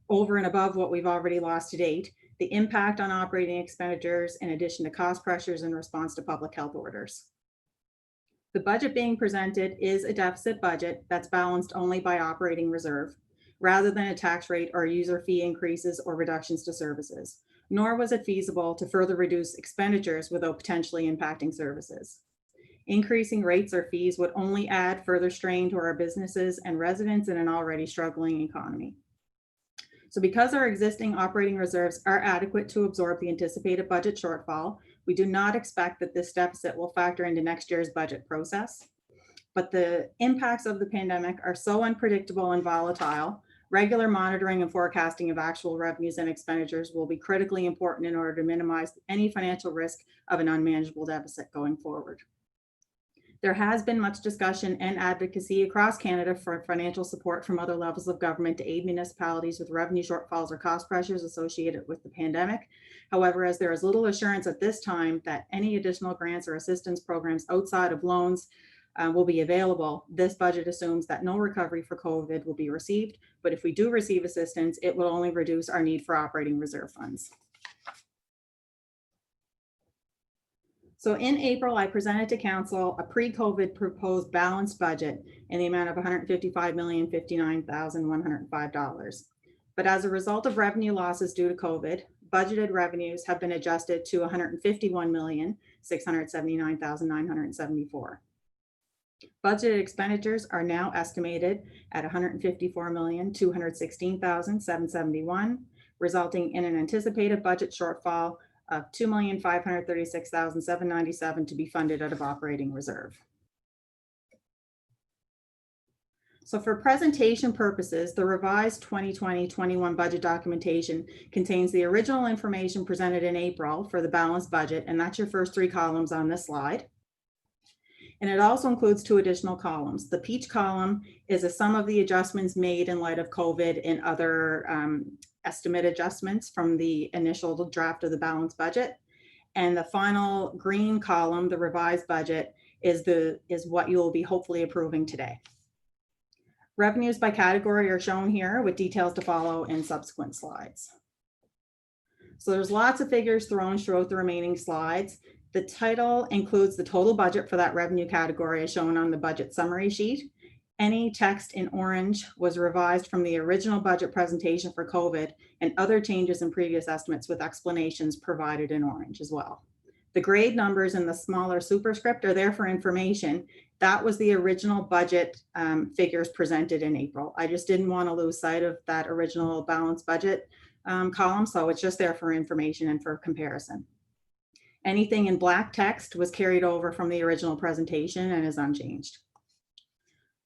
over and above what we've already lost to date, the impact on operating expenditures in addition to cost pressures in response to public health orders. The budget being presented is a deficit budget that's balanced only by operating reserve, rather than a tax rate or user fee increases or reductions to services, nor was it feasible to further reduce expenditures without potentially impacting services. Increasing rates or fees would only add further strain to our businesses and residents in an already struggling economy. So because our existing operating reserves are adequate to absorb the anticipated budget shortfall, we do not expect that this deficit will factor into next year's budget process. But the impacts of the pandemic are so unpredictable and volatile, regular monitoring and forecasting of actual revenues and expenditures will be critically important in order to minimize any financial risk of an unmanageable deficit going forward. There has been much discussion and advocacy across Canada for financial support from other levels of government to aid municipalities with revenue shortfalls or cost pressures associated with the pandemic. However, as there is little assurance at this time that any additional grants or assistance programs outside of loans will be available, this budget assumes that no recovery for COVID will be received, but if we do receive assistance, it will only reduce our need for operating reserve funds. So in April, I presented to Council a pre-COVID proposed balanced budget in the amount of $155,059,105. But as a result of revenue losses due to COVID, budgeted revenues have been adjusted to $151,679,974. Budgeted expenditures are now estimated at $154,216,771, resulting in an anticipated budget shortfall of $2,536,797 to be funded out of operating reserve. So for presentation purposes, the revised 2020-21 budget documentation contains the original information presented in April for the balanced budget, and that's your first three columns on this slide. And it also includes two additional columns. The peach column is a sum of the adjustments made in light of COVID and other estimate adjustments from the initial draft of the balanced budget. And the final green column, the revised budget, is what you will be hopefully approving today. Revenues by category are shown here with details to follow in subsequent slides. So there's lots of figures thrown throughout the remaining slides. The title includes the total budget for that revenue category as shown on the budget summary sheet. Any text in orange was revised from the original budget presentation for COVID, and other changes in previous estimates with explanations provided in orange as well. The grade numbers in the smaller superscript are there for information. That was the original budget figures presented in April. I just didn't want to lose sight of that original balanced budget column, so it's just there for information and for comparison. Anything in black text was carried over from the original presentation and is unchanged.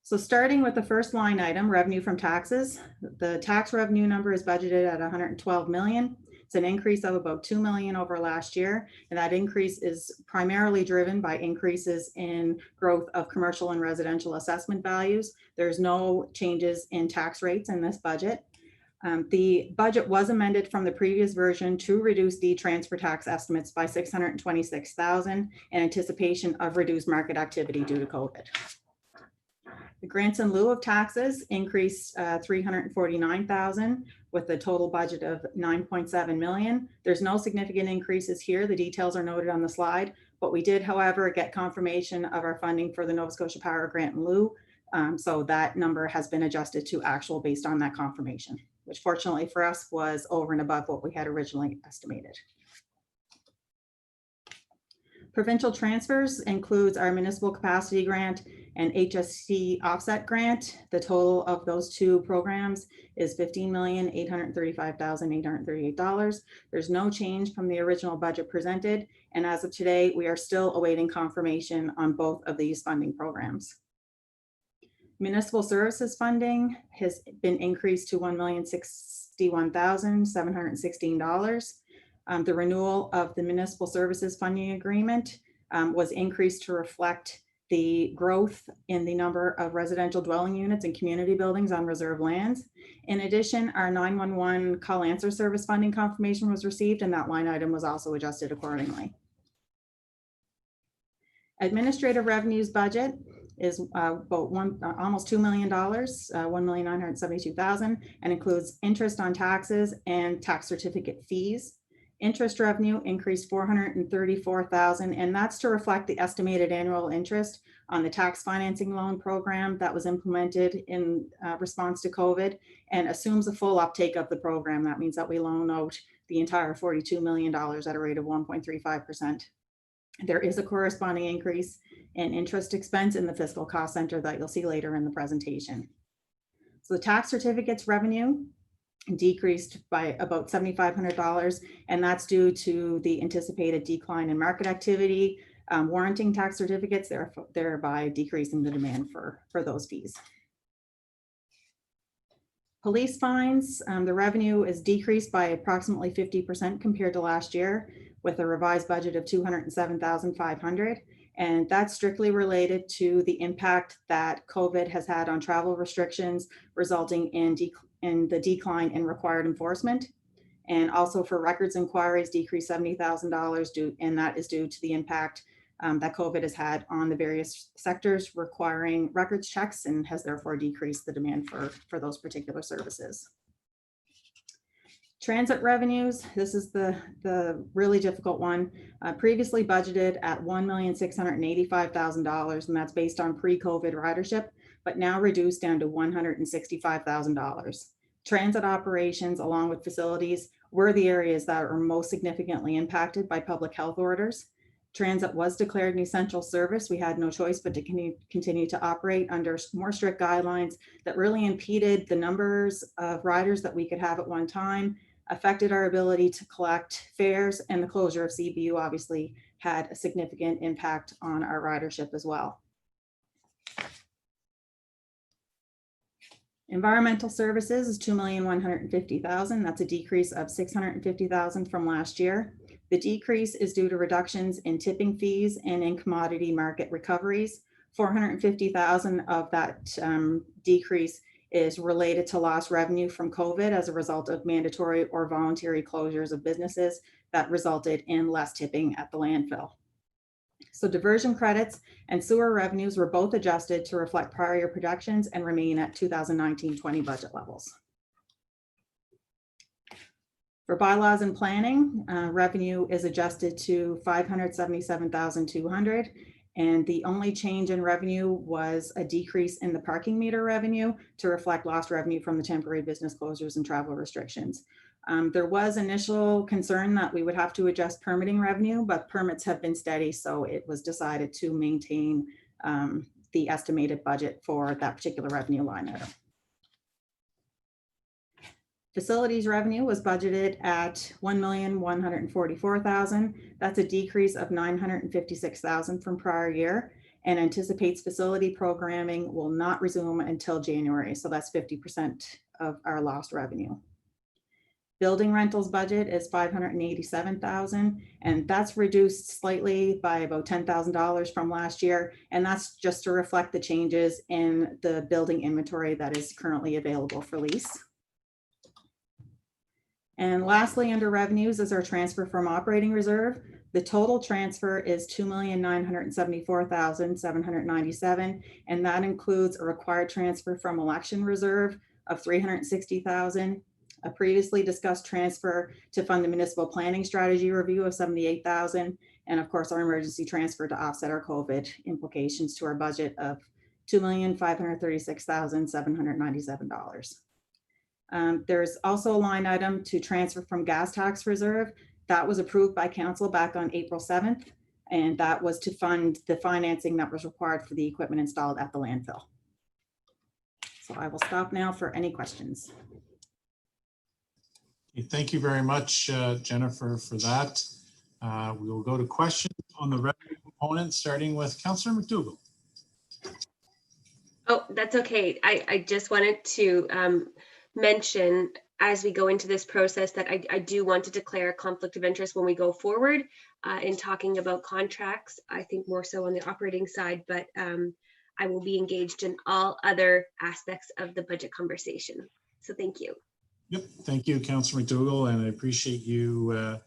So starting with the first line item, revenue from taxes, the tax revenue number is budgeted at 112 million. It's an increase of about 2 million over last year. And that increase is primarily driven by increases in growth of commercial and residential assessment values. There's no changes in tax rates in this budget. The budget was amended from the previous version to reduce the transfer tax estimates by 626,000 in anticipation of reduced market activity due to COVID. The grants in lieu of taxes increased 349,000 with a total budget of 9.7 million. There's no significant increases here. The details are noted on the slide, but we did, however, get confirmation of our funding for the Nova Scotia Power grant in lieu. So that number has been adjusted to actual based on that confirmation, which fortunately for us was over and above what we had originally estimated. Provincial transfers includes our municipal capacity grant and HSC offset grant. The total of those two programs is $15,835,838. There's no change from the original budget presented. And as of today, we are still awaiting confirmation on both of these funding programs. Municipal services funding has been increased to $1,061,716. The renewal of the municipal services funding agreement was increased to reflect the growth in the number of residential dwelling units and community buildings on reserve lands. In addition, our 911 call answer service funding confirmation was received, and that line item was also adjusted accordingly. Administrative revenues budget is almost $2 million, $1,972,000, and includes interest on taxes and tax certificate fees. Interest revenue increased $434,000, and that's to reflect the estimated annual interest on the tax financing loan program that was implemented in response to COVID and assumes a full uptake of the program. That means that we loan out the entire $42 million at a rate of 1.35%. There is a corresponding increase in interest expense in the fiscal cost center that you'll see later in the presentation. So the tax certificates revenue decreased by about $7,500, and that's due to the anticipated decline in market activity, warranting tax certificates, thereby decreasing the demand for those fees. Police fines, the revenue is decreased by approximately 50% compared to last year, with a revised budget of $207,500. And that's strictly related to the impact that COVID has had on travel restrictions, resulting in the decline in required enforcement. And also for records inquiries, decreased $70,000, and that is due to the impact that COVID has had on the various sectors requiring records checks, and has therefore decreased the demand for those particular services. Transit revenues, this is the really difficult one. Previously budgeted at $1,685,000, and that's based on pre-COVID ridership, but now reduced down to $165,000. Transit operations, along with facilities, were the areas that are most significantly impacted by public health orders. Transit was declared an essential service. We had no choice but to continue to operate under more strict guidelines that really impeded the numbers of riders that we could have at one time, affected our ability to collect fares, and the closure of CBU obviously had a significant impact on our ridership as well. Environmental services is $2,150,000. That's a decrease of $650,000 from last year. The decrease is due to reductions in tipping fees and in commodity market recoveries. $450,000 of that decrease is related to lost revenue from COVID as a result of mandatory or voluntary closures of businesses that resulted in less tipping at the landfill. So diversion credits and sewer revenues were both adjusted to reflect prior year projections and remain at 2019-20 budget levels. For bylaws and planning, revenue is adjusted to $577,200. And the only change in revenue was a decrease in the parking meter revenue to reflect lost revenue from the temporary business closures and travel restrictions. There was initial concern that we would have to adjust permitting revenue, but permits have been steady, so it was decided to maintain the estimated budget for that particular revenue line item. Facilities revenue was budgeted at $1,144,000. That's a decrease of $956,000 from prior year, and anticipates facility programming will not resume until January. So that's 50% of our lost revenue. Building rentals budget is $587,000, and that's reduced slightly by about $10,000 from last year. And that's just to reflect the changes in the building inventory that is currently available for lease. And lastly, under revenues is our transfer from operating reserve. The total transfer is $2,974,797, and that includes a required transfer from election reserve of $360,000, a previously discussed transfer to fund the municipal planning strategy review of $78,000, and of course, our emergency transfer to offset our COVID implications to our budget of $2,536,797. There's also a line item to transfer from gas tax reserve. That was approved by council back on April 7th, and that was to fund the financing that was required for the equipment installed at the landfill. So I will stop now for any questions. Thank you very much, Jennifer, for that. We will go to questions on the revenue component, starting with Councillor McDougall. Oh, that's okay. I just wanted to mention as we go into this process that I do want to declare a conflict of interest when we go forward in talking about contracts. I think more so on the operating side, but I will be engaged in all other aspects of the budget conversation. So thank you. Yep, thank you, Councillor McDougall, and I appreciate you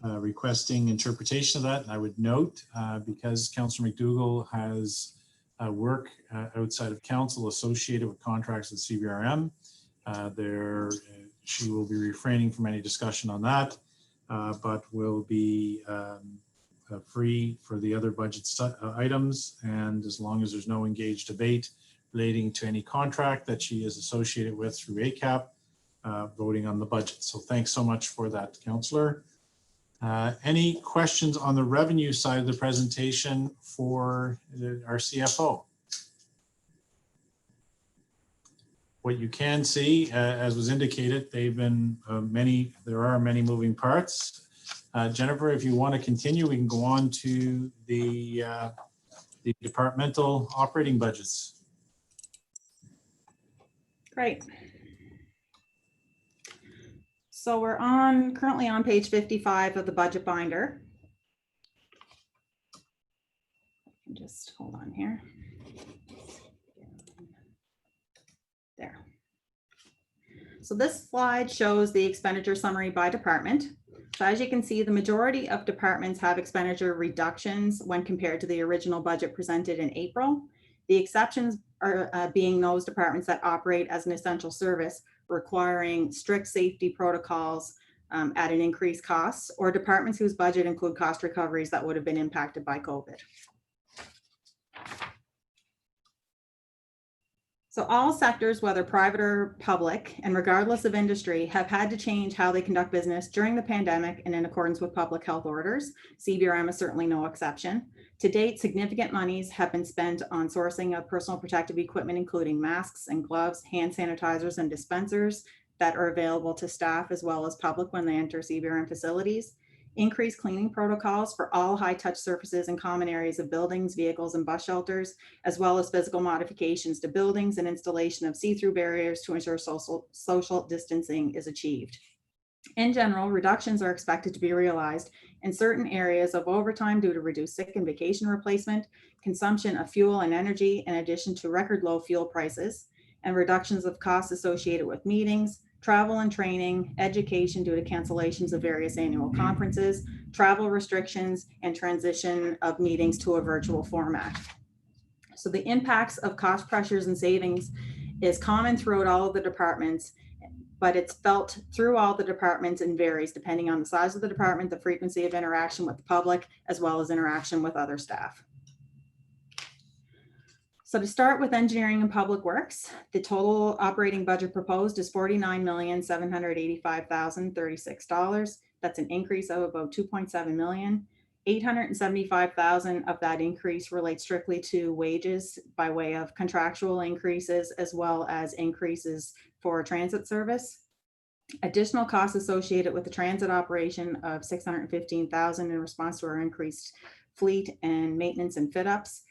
requesting interpretation of that. And I would note, because Councillor McDougall has work outside of council associated with contracts with CBRM, she will be refraining from any discussion on that, but will be free for the other budget items. And as long as there's no engaged debate relating to any contract that she is associated with through ACAP, voting on the budget. So thanks so much for that, Councillor. Any questions on the revenue side of the presentation for our CFO? What you can see, as was indicated, there are many moving parts. Jennifer, if you want to continue, we can go on to the departmental operating budgets. Great. So we're currently on page 55 of the budget binder. Just hold on here. There. So this slide shows the expenditure summary by department. So as you can see, the majority of departments have expenditure reductions when compared to the original budget presented in April. The exceptions are being those departments that operate as an essential service, requiring strict safety protocols at an increased cost, or departments whose budget include cost recoveries that would have been impacted by COVID. So all sectors, whether private or public, and regardless of industry, have had to change how they conduct business during the pandemic and in accordance with public health orders. CBRM is certainly no exception. To date, significant monies have been spent on sourcing of personal protective equipment, including masks and gloves, hand sanitizers, and dispensers that are available to staff as well as public when they enter CBRM facilities. Increased cleaning protocols for all high-touch surfaces and common areas of buildings, vehicles, and bus shelters, as well as physical modifications to buildings and installation of see-through barriers to ensure social distancing is achieved. In general, reductions are expected to be realized in certain areas of overtime due to reduced sick and vacation replacement, consumption of fuel and energy, in addition to record low fuel prices, and reductions of costs associated with meetings, travel and training, education due to cancellations of various annual conferences, travel restrictions, and transition of meetings to a virtual format. So the impacts of cost pressures and savings is common throughout all of the departments, but it's felt through all the departments and varies depending on the size of the department, the frequency of interaction with the public, as well as interaction with other staff. So to start with engineering and public works, the total operating budget proposed is $49,785,036. That's an increase of about $2.7 million. $875,000 of that increase relates strictly to wages by way of contractual increases, as well as increases for transit service. Additional costs associated with the transit operation of $615,000 in response to our increased fleet and maintenance and fit-ups.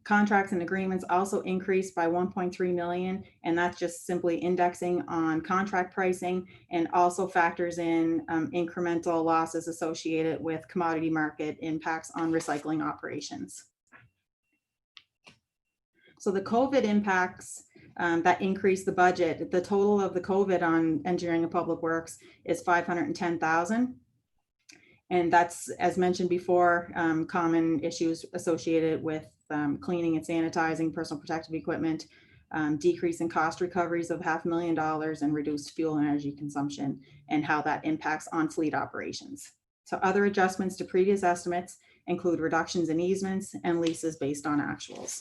Contracts and agreements also increased by $1.3 million, and that's just simply indexing on contract pricing, and also factors in incremental losses associated with commodity market impacts on recycling operations. So the COVID impacts that increased the budget, the total of the COVID on engineering and public works is $510,000. And that's, as mentioned before, common issues associated with cleaning and sanitizing, personal protective equipment, decrease in cost recoveries of $500,000 and reduced fuel and energy consumption, and how that impacts on fleet operations. So other adjustments to previous estimates include reductions in easements and leases based on actuals.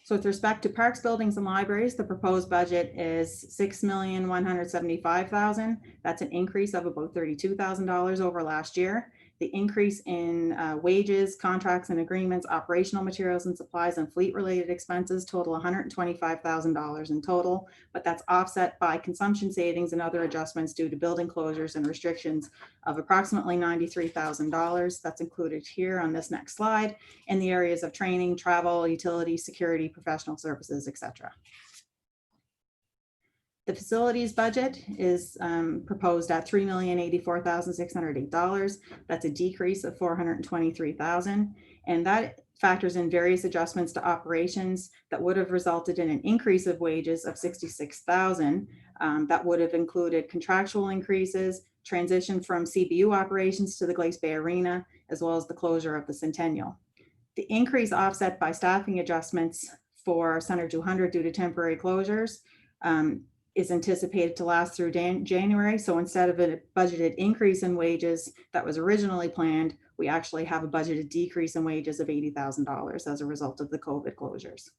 So with respect to parks, buildings, and libraries, the proposed budget is $6,175,000. That's an increase of about $32,000 over last year. The increase in wages, contracts and agreements, operational materials and supplies, and fleet-related expenses total $125,000 in total, but that's offset by consumption savings and other adjustments due to building closures and restrictions of approximately $93,000. That's included here on this next slide in the areas of training, travel, utility, security, professional services, etc. The facilities budget is proposed at $3,084,608. That's a decrease of $423,000, and that factors in various adjustments to operations that would have resulted in an increase of wages of $66,000. That would have included contractual increases, transition from CBU operations to the Glace Bay Arena, as well as the closure of the Centennial. The increase offset by staffing adjustments for Center 200 due to temporary closures is anticipated to last through January. So instead of a budgeted increase in wages that was originally planned, we actually have a budgeted decrease in wages of $80,000 as a result of the COVID closures.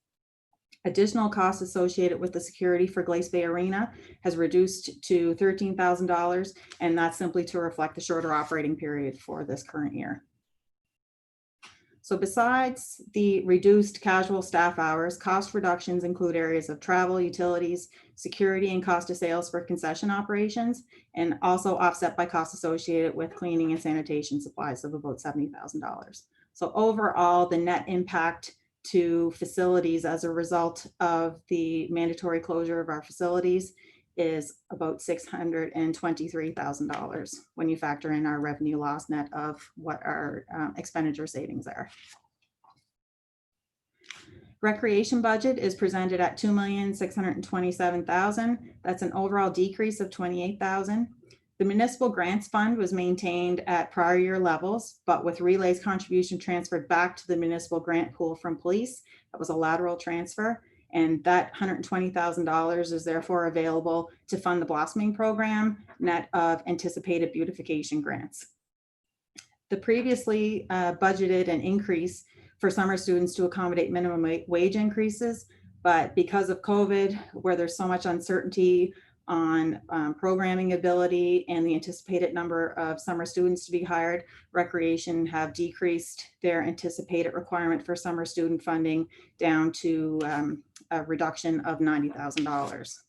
Additional costs associated with the security for Glace Bay Arena has reduced to $13,000, and that's simply to reflect the shorter operating period for this current year. So besides the reduced casual staff hours, cost reductions include areas of travel, utilities, security, and cost of sales for concession operations, and also offset by costs associated with cleaning and sanitation supplies of about $70,000. So overall, the net impact to facilities as a result of the mandatory closure of our facilities is about $623,000 when you factor in our revenue loss net of what our expenditure savings are. Recreation budget is presented at $2,627,000. That's an overall decrease of $28,000. The municipal grants fund was maintained at prior year levels, but with Relay's contribution transferred back to the municipal grant pool from police. That was a lateral transfer. And that $120,000 is therefore available to fund the blossoming program, net of anticipated beautification grants. The previously budgeted an increase for summer students to accommodate minimum wage increases, but because of COVID, where there's so much uncertainty on programming ability and the anticipated number of summer students to be hired, Recreation have decreased their anticipated requirement for summer student funding down to a reduction of $90,000.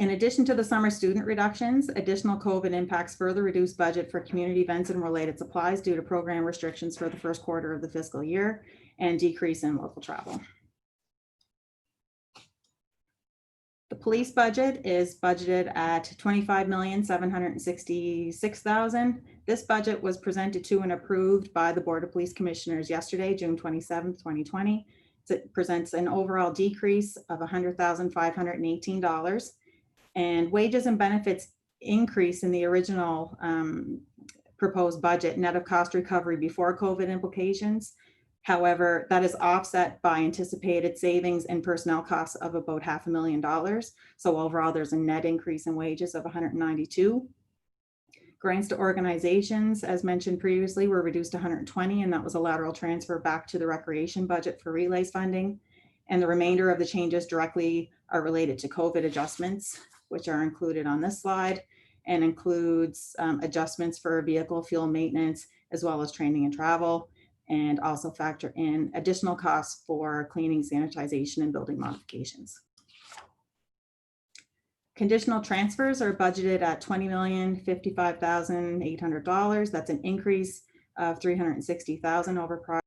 In addition to the summer student reductions, additional COVID impacts further reduced budget for community events and related supplies due to program restrictions for the first quarter of the fiscal year and decrease in local travel. The police budget is budgeted at $25,766,000. This budget was presented to and approved by the Board of Police Commissioners yesterday, June 27th, 2020. It presents an overall decrease of $100,518, and wages and benefits increase in the original proposed budget net of cost recovery before COVID implications. However, that is offset by anticipated savings and personnel costs of about $500,000. So overall, there's a net increase in wages of $192,000. Grants to organizations, as mentioned previously, were reduced to $120,000, and that was a lateral transfer back to the recreation budget for relays funding. And the remainder of the changes directly are related to COVID adjustments, which are included on this slide, and includes adjustments for vehicle fuel maintenance, as well as training and travel, and also factor in additional costs for cleaning, sanitization, and building modifications. Conditional transfers are budgeted at $20,055,800. That's an increase of $360,000 over prior.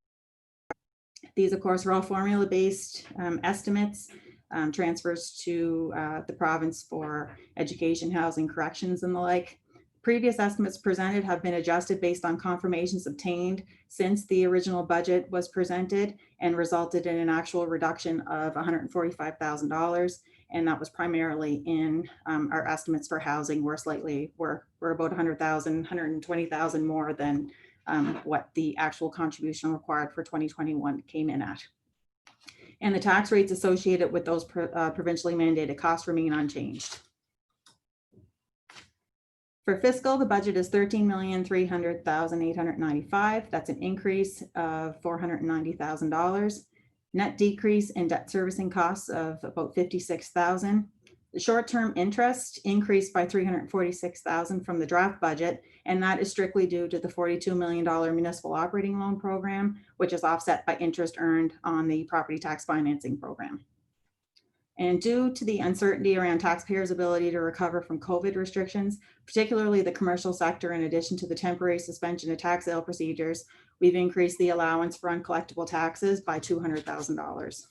These, of course, are all formula-based estimates, transfers to the province for education, housing, corrections, and the like. Previous estimates presented have been adjusted based on confirmations obtained since the original budget was presented and resulted in an actual reduction of $145,000. And that was primarily in our estimates for housing. We're about 100,000, 120,000 more than what the actual contribution required for 2021 came in at. And the tax rates associated with those provincially mandated costs remain unchanged. For fiscal, the budget is $13,300,895. That's an increase of $490,000. Net decrease in debt servicing costs of about $56,000. The short-term interest increased by $346,000 from the draft budget, and that is strictly due to the $42 million municipal operating loan program, which is offset by interest earned on the property tax financing program. And due to the uncertainty around taxpayers' ability to recover from COVID restrictions, particularly the commercial sector, in addition to the temporary suspension of tax sale procedures, we've increased the allowance for uncollectible taxes by $200,000.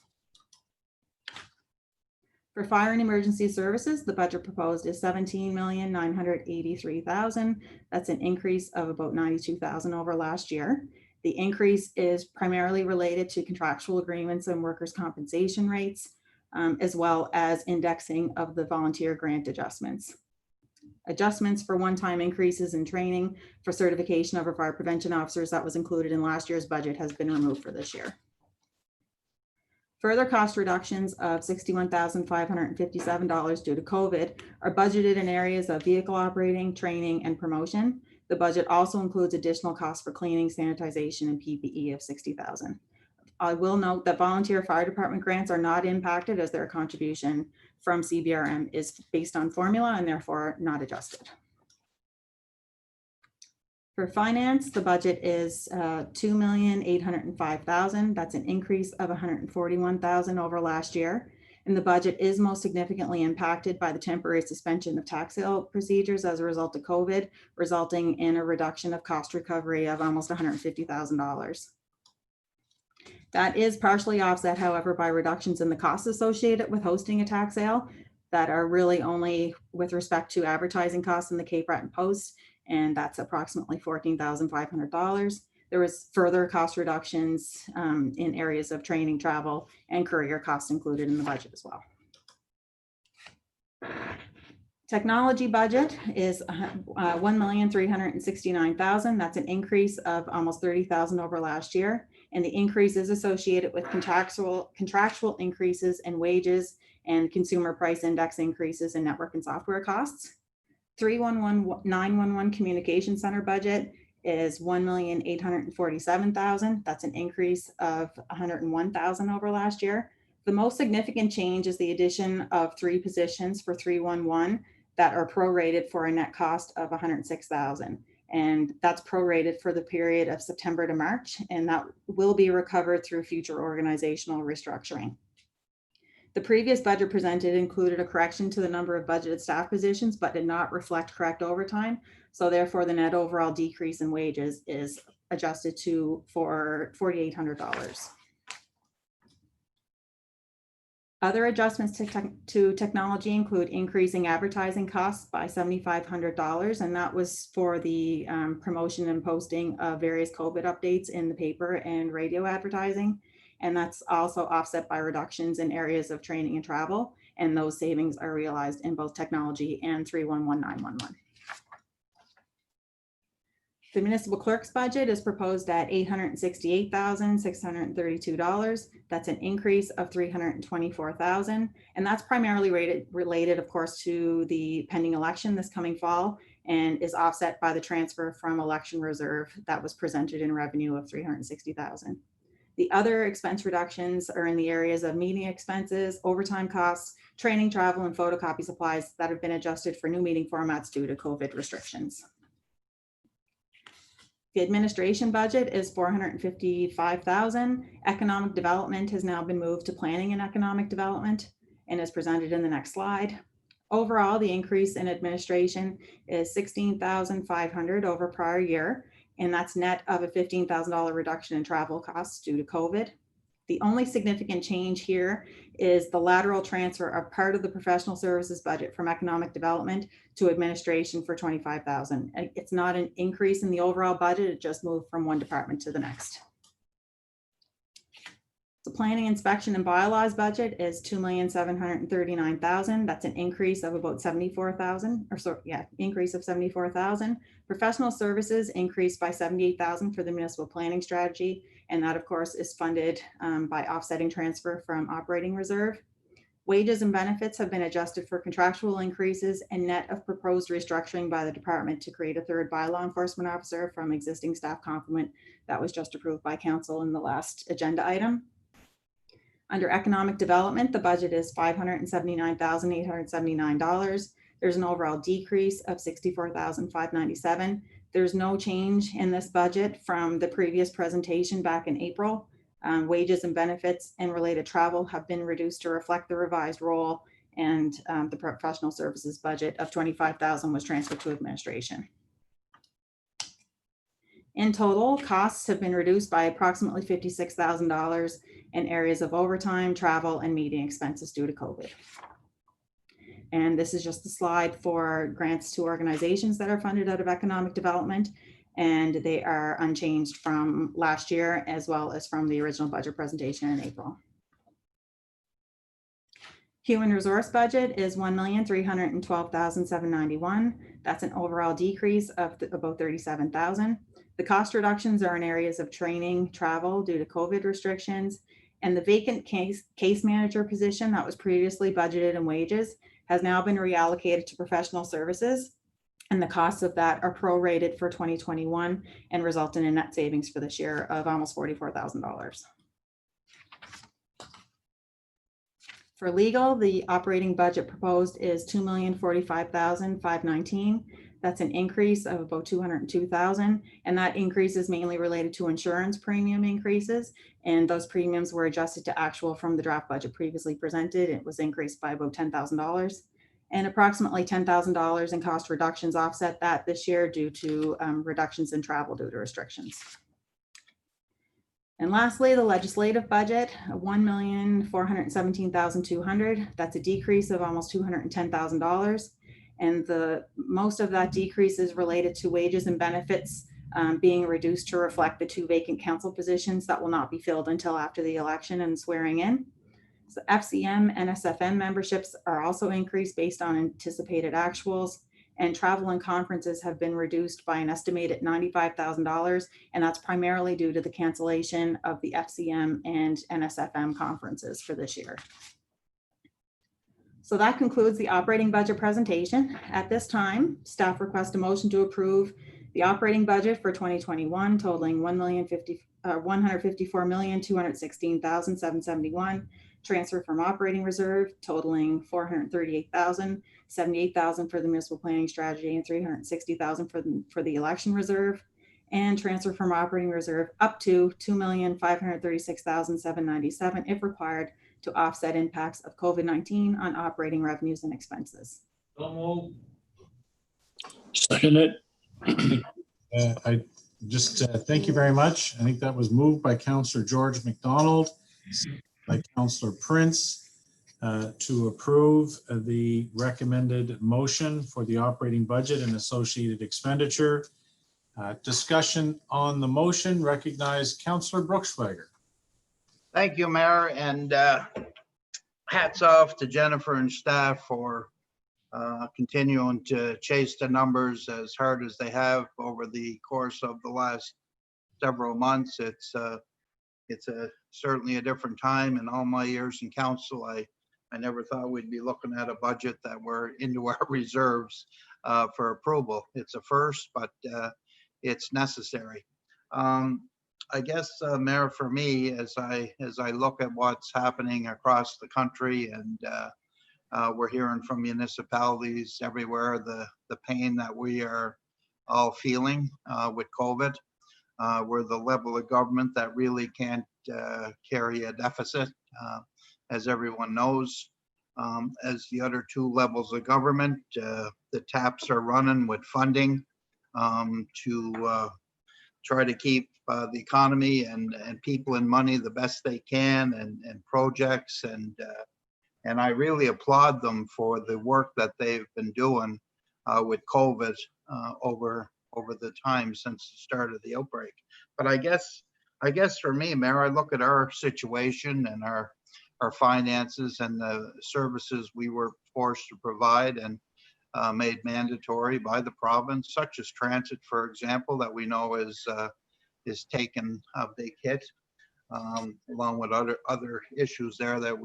For fire and emergency services, the budget proposed is $17,983,000. That's an increase of about $92,000 over last year. The increase is primarily related to contractual agreements and workers' compensation rates, as well as indexing of the volunteer grant adjustments. Adjustments for one-time increases in training for certification of our fire prevention officers that was included in last year's budget has been removed for this year. Further cost reductions of $61,557 due to COVID are budgeted in areas of vehicle operating, training, and promotion. The budget also includes additional costs for cleaning, sanitization, and PPE of $60,000. I will note that volunteer fire department grants are not impacted as their contribution from CBRM is based on formula and therefore not adjusted. For finance, the budget is $2,805,000. That's an increase of $141,000 over last year. And the budget is most significantly impacted by the temporary suspension of tax sale procedures as a result of COVID, resulting in a reduction of cost recovery of almost $150,000. That is partially offset, however, by reductions in the costs associated with hosting a tax sale that are really only with respect to advertising costs in the Cape Breton Post, and that's approximately $14,500. There was further cost reductions in areas of training, travel, and courier costs included in the budget as well. Technology budget is $1,369,000. That's an increase of almost $30,000 over last year. And the increase is associated with contractual increases in wages and consumer price index increases in network and software costs. 911 communication center budget is $1,847,000. That's an increase of $101,000 over last year. The most significant change is the addition of 3 positions for 311 that are prorated for a net cost of $106,000. And that's prorated for the period of September to March, and that will be recovered through future organizational restructuring. The previous budget presented included a correction to the number of budgeted staff positions, but did not reflect correct overtime. So therefore, the net overall decrease in wages is adjusted for $4,800. Other adjustments to technology include increasing advertising costs by $7,500, and that was for the promotion and posting of various COVID updates in the paper and radio advertising. And that's also offset by reductions in areas of training and travel, and those savings are realized in both technology and 311-911. The municipal clerk's budget is proposed at $868,632. That's an increase of $324,000. And that's primarily related, of course, to the pending election this coming fall, and is offset by the transfer from election reserve that was presented in revenue of $360,000. The other expense reductions are in the areas of meeting expenses, overtime costs, training, travel, and photocopy supplies that have been adjusted for new meeting formats due to COVID restrictions. The administration budget is $455,000. Economic development has now been moved to planning and economic development and is presented in the next slide. Overall, the increase in administration is $16,500 over prior year, and that's net of a $15,000 reduction in travel costs due to COVID. The only significant change here is the lateral transfer of part of the professional services budget from economic development to administration for $25,000. It's not an increase in the overall budget, it just moved from one department to the next. So planning, inspection, and bylaws budget is $2,739,000. That's an increase of about 74,000, or so, yeah, increase of 74,000. Professional services increased by 78,000 for the municipal planning strategy, and that, of course, is funded by offsetting transfer from operating reserve. Wages and benefits have been adjusted for contractual increases and net of proposed restructuring by the department to create a third bylaw enforcement officer from existing staff complement that was just approved by council in the last agenda item. Under economic development, the budget is $579,879. There's an overall decrease of $64,597. There's no change in this budget from the previous presentation back in April. Wages and benefits and related travel have been reduced to reflect the revised role, and the professional services budget of $25,000 was transferred to administration. In total, costs have been reduced by approximately $56,000 in areas of overtime, travel, and meeting expenses due to COVID. And this is just the slide for grants to organizations that are funded out of economic development, and they are unchanged from last year as well as from the original budget presentation in April. Human resource budget is $1,312,791. That's an overall decrease of about $37,000. The cost reductions are in areas of training, travel due to COVID restrictions, and the vacant case manager position that was previously budgeted in wages has now been reallocated to professional services. And the costs of that are prorated for 2021 and result in a net savings for this year of almost $44,000. For legal, the operating budget proposed is $2,045,519. That's an increase of about $202,000, and that increase is mainly related to insurance premium increases, and those premiums were adjusted to actual from the draft budget previously presented. It was increased by about $10,000. And approximately $10,000 in cost reductions offset that this year due to reductions in travel due to restrictions. And lastly, the legislative budget, $1,417,200. That's a decrease of almost $210,000. And most of that decrease is related to wages and benefits being reduced to reflect the 2 vacant council positions that will not be filled until after the election and swearing in. So FCM and SFM memberships are also increased based on anticipated actuals, and travel and conferences have been reduced by an estimated $95,000, and that's primarily due to the cancellation of the FCM and NSFM conferences for this year. So that concludes the operating budget presentation. At this time, staff request a motion to approve the operating budget for 2021 totaling $154,216,771. Transfer from operating reserve totaling $438,000, $78,000 for the municipal planning strategy, and $360,000 for the election reserve, and transfer from operating reserve up to $2,536,797 if required to offset impacts of COVID-19 on operating revenues and expenses. Second it. I just thank you very much. I think that was moved by Councillor George McDonald, by Councillor Prince, to approve the recommended motion for the operating budget and associated expenditure. Discussion on the motion. Recognize Councillor Brookswager. Thank you, Mayor, and hats off to Jennifer and staff for continuing to chase the numbers as hard as they have over the course of the last several months. It's certainly a different time. In all my years in council, I never thought we'd be looking at a budget that we're into our reserves for approval. It's a first, but it's necessary. I guess, Mayor, for me, as I look at what's happening across the country, and we're hearing from municipalities everywhere the pain that we are all feeling with COVID. We're the level of government that really can't carry a deficit, as everyone knows. As the other 2 levels of government, the taps are running with funding to try to keep the economy and people in money the best they can, and projects, and I really applaud them for the work that they've been doing with COVID over the time since the start of the outbreak. But I guess I guess for me, Mayor, I look at our situation and our finances and the services we were forced to provide and made mandatory by the province, such as transit, for example, that we know is taken a big hit, along with other issues there that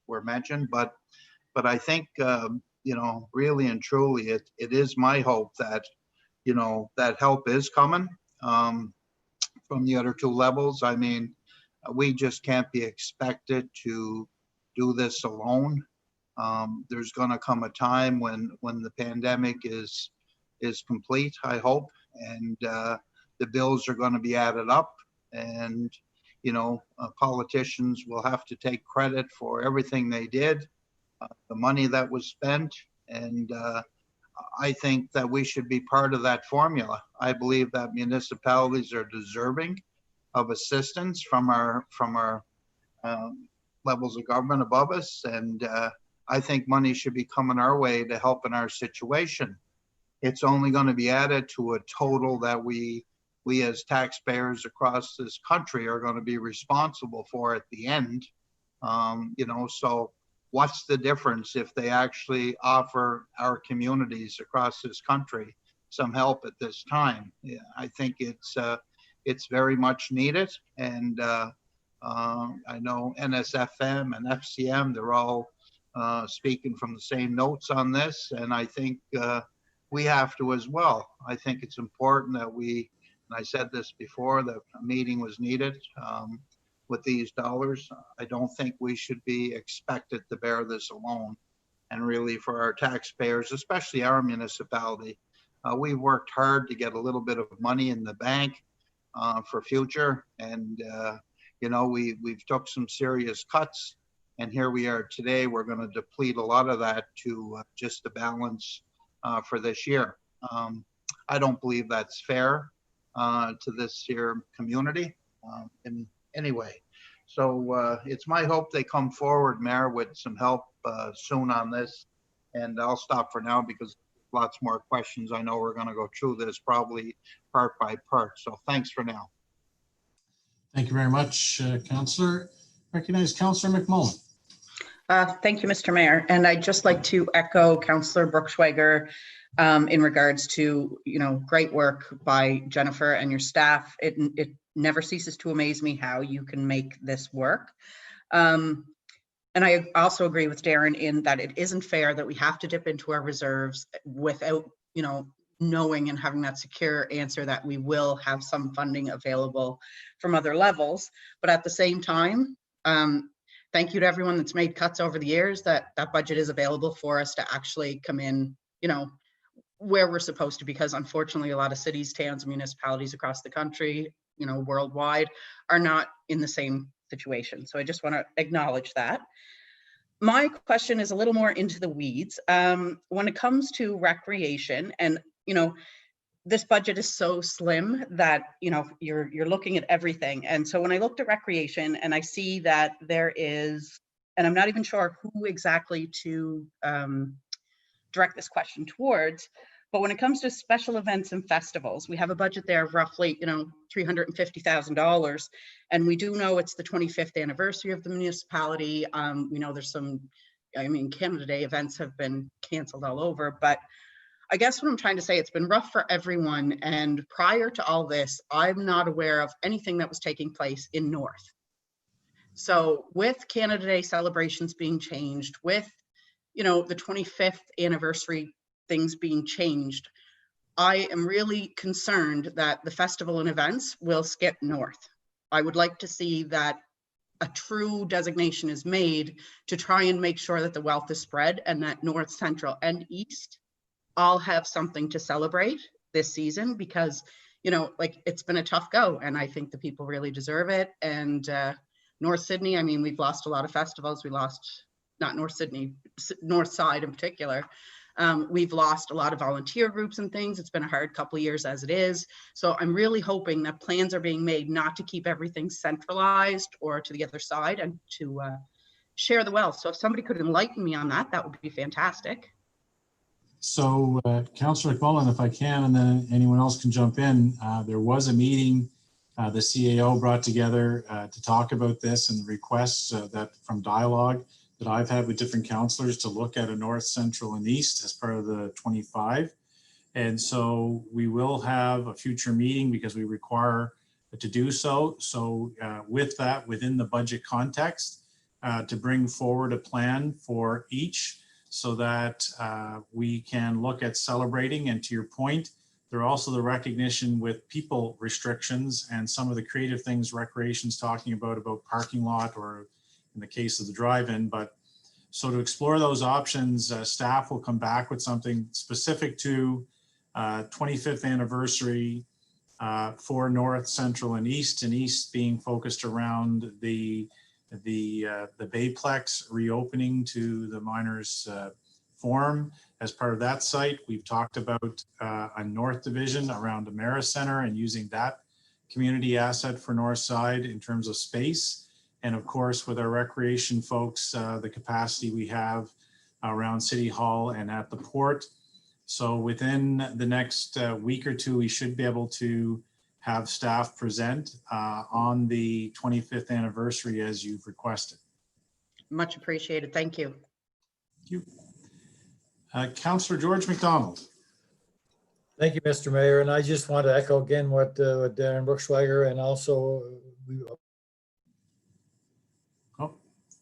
were mentioned. But I think, you know, really and truly, it is my hope that, you know, that help is coming from the other two levels. I mean, we just can't be expected to do this alone. There's going to come a time when the pandemic is complete, I hope, and the bills are going to be added up, and you know, politicians will have to take credit for everything they did, the money that was spent, and I think that we should be part of that formula. I believe that municipalities are deserving of assistance from our levels of government above us, and I think money should be coming our way to help in our situation. It's only going to be added to a total that we as taxpayers across this country are going to be responsible for at the end. You know, so what's the difference if they actually offer our communities across this country some help at this time? Yeah, I think it's very much needed, and I know NSFM and FCM, they're all speaking from the same notes on this, and I think we have to as well. I think it's important that we, and I said this before, that a meeting was needed with these dollars. I don't think we should be expected to bear this alone. And really, for our taxpayers, especially our municipality, we worked hard to get a little bit of money in the bank for future, and you know, we've took some serious cuts, and here we are today. We're going to deplete a lot of that to just the balance for this year. I don't believe that's fair to this here community in any way. So it's my hope they come forward, Mayor, with some help soon on this. And I'll stop for now because lots more questions. I know we're going to go through this probably part by part. So thanks for now. Thank you very much, Councillor. Recognize Councillor McMullen. Thank you, Mr. Mayor. And I'd just like to echo Councillor Bruckschweiger in regards to, you know, great work by Jennifer and your staff. It never ceases to amaze me how you can make this work. And I also agree with Darren in that it isn't fair that we have to dip into our reserves without, you know, knowing and having that secure answer that we will have some funding available from other levels. But at the same time, thank you to everyone that's made cuts over the years, that budget is available for us to actually come in, you know, where we're supposed to, because unfortunately a lot of cities, towns, municipalities across the country, you know, worldwide, are not in the same situation. So I just want to acknowledge that. My question is a little more into the weeds. When it comes to recreation, and you know, this budget is so slim that, you know, you're looking at everything. And so when I looked at recreation and I see that there is, and I'm not even sure who exactly to direct this question towards, but when it comes to special events and festivals, we have a budget there of roughly, you know, $350,000. And we do know it's the 25th anniversary of the municipality. We know there's some, I mean, Canada Day events have been canceled all over, but I guess what I'm trying to say, it's been rough for everyone. And prior to all this, I'm not aware of anything that was taking place in North. So with Canada Day celebrations being changed, with, you know, the 25th anniversary things being changed, I am really concerned that the festival and events will skip North. I would like to see that a true designation is made to try and make sure that the wealth is spread and that North, Central, and East all have something to celebrate this season, because, you know, like, it's been a tough go and I think the people really deserve it. And North Sydney, I mean, we've lost a lot of festivals. We lost, not North Sydney, North Side in particular. We've lost a lot of volunteer groups and things. It's been a hard couple of years as it is. So I'm really hoping that plans are being made not to keep everything centralized or to the other side, and to share the wealth. So if somebody could enlighten me on that, that would be fantastic. So Councillor McMullen, if I can, and then anyone else can jump in, there was a meeting the CAO brought together to talk about this, and the requests that from dialogue that I've had with different councillors to look at a north, central, and east as part of the 25. And so we will have a future meeting because we require to do so. So with that, within the budget context, to bring forward a plan for each so that we can look at celebrating. And to your point, there are also the recognition with people restrictions and some of the creative things recreation's talking about parking lot, or in the case of the drive-in. But so to explore those options, staff will come back with something specific to 25th anniversary for North, Central, and East being focused around the Bayplex reopening to the miners forum. As part of that site, we've talked about a North Division around the Mara Center and using that community asset for North Side in terms of space. And of course, with our recreation folks, the capacity we have around City Hall and at the port. So within the next week or two, we should be able to have staff present on the 25th anniversary as you've requested. Much appreciated. Thank you. Thank you. Councillor George McDonald. Thank you, Mr. Mayor. And I just want to echo again what Darren Bruchschweiger and also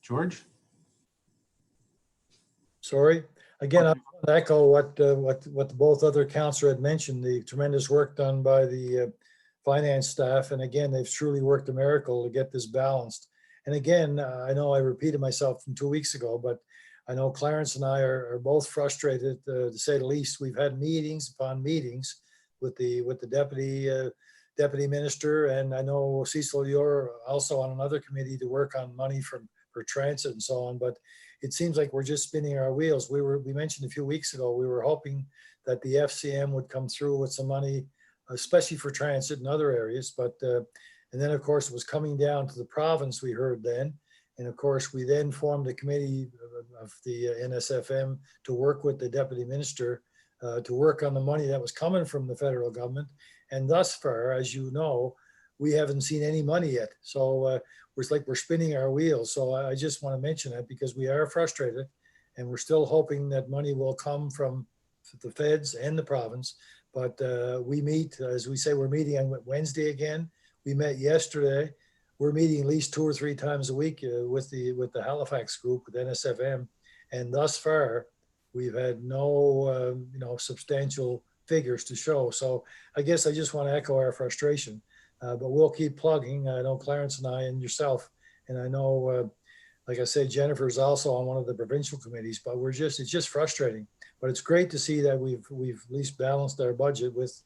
George. Sorry. Again, I want to echo what both other councillors had mentioned, the tremendous work done by the finance staff. And again, they've truly worked a miracle to get this balanced. And again, I know I repeated myself from 2 weeks ago, but I know Clarence and I are both frustrated, to say the least. We've had meetings upon meetings with the deputy minister, and I know Cecil, you're also on another committee to work on money for transit and so on. But it seems like we're just spinning our wheels. We mentioned a few weeks ago, we were hoping that the FCM would come through with some money, especially for transit and other areas. But and then of course it was coming down to the province, we heard then. And of course we then formed a committee of the NSFM to work with the deputy minister to work on the money that was coming from the federal government. And thus far, as you know, we haven't seen any money yet. So it's like we're spinning our wheels. So I just want to mention that because we are frustrated and we're still hoping that money will come from the feds and the province. But we meet, as we say, we're meeting on Wednesday again. We met yesterday. We're meeting at least 2 or 3 times a week with the Halifax group, with NSFM. And thus far, we've had no substantial figures to show. So I guess I just want to echo our frustration. But we'll keep plugging. I know Clarence and I and yourself, and I know, like I said, Jennifer's also on one of the provincial committees. But it's just frustrating. But it's great to see that we've at least balanced our budget. With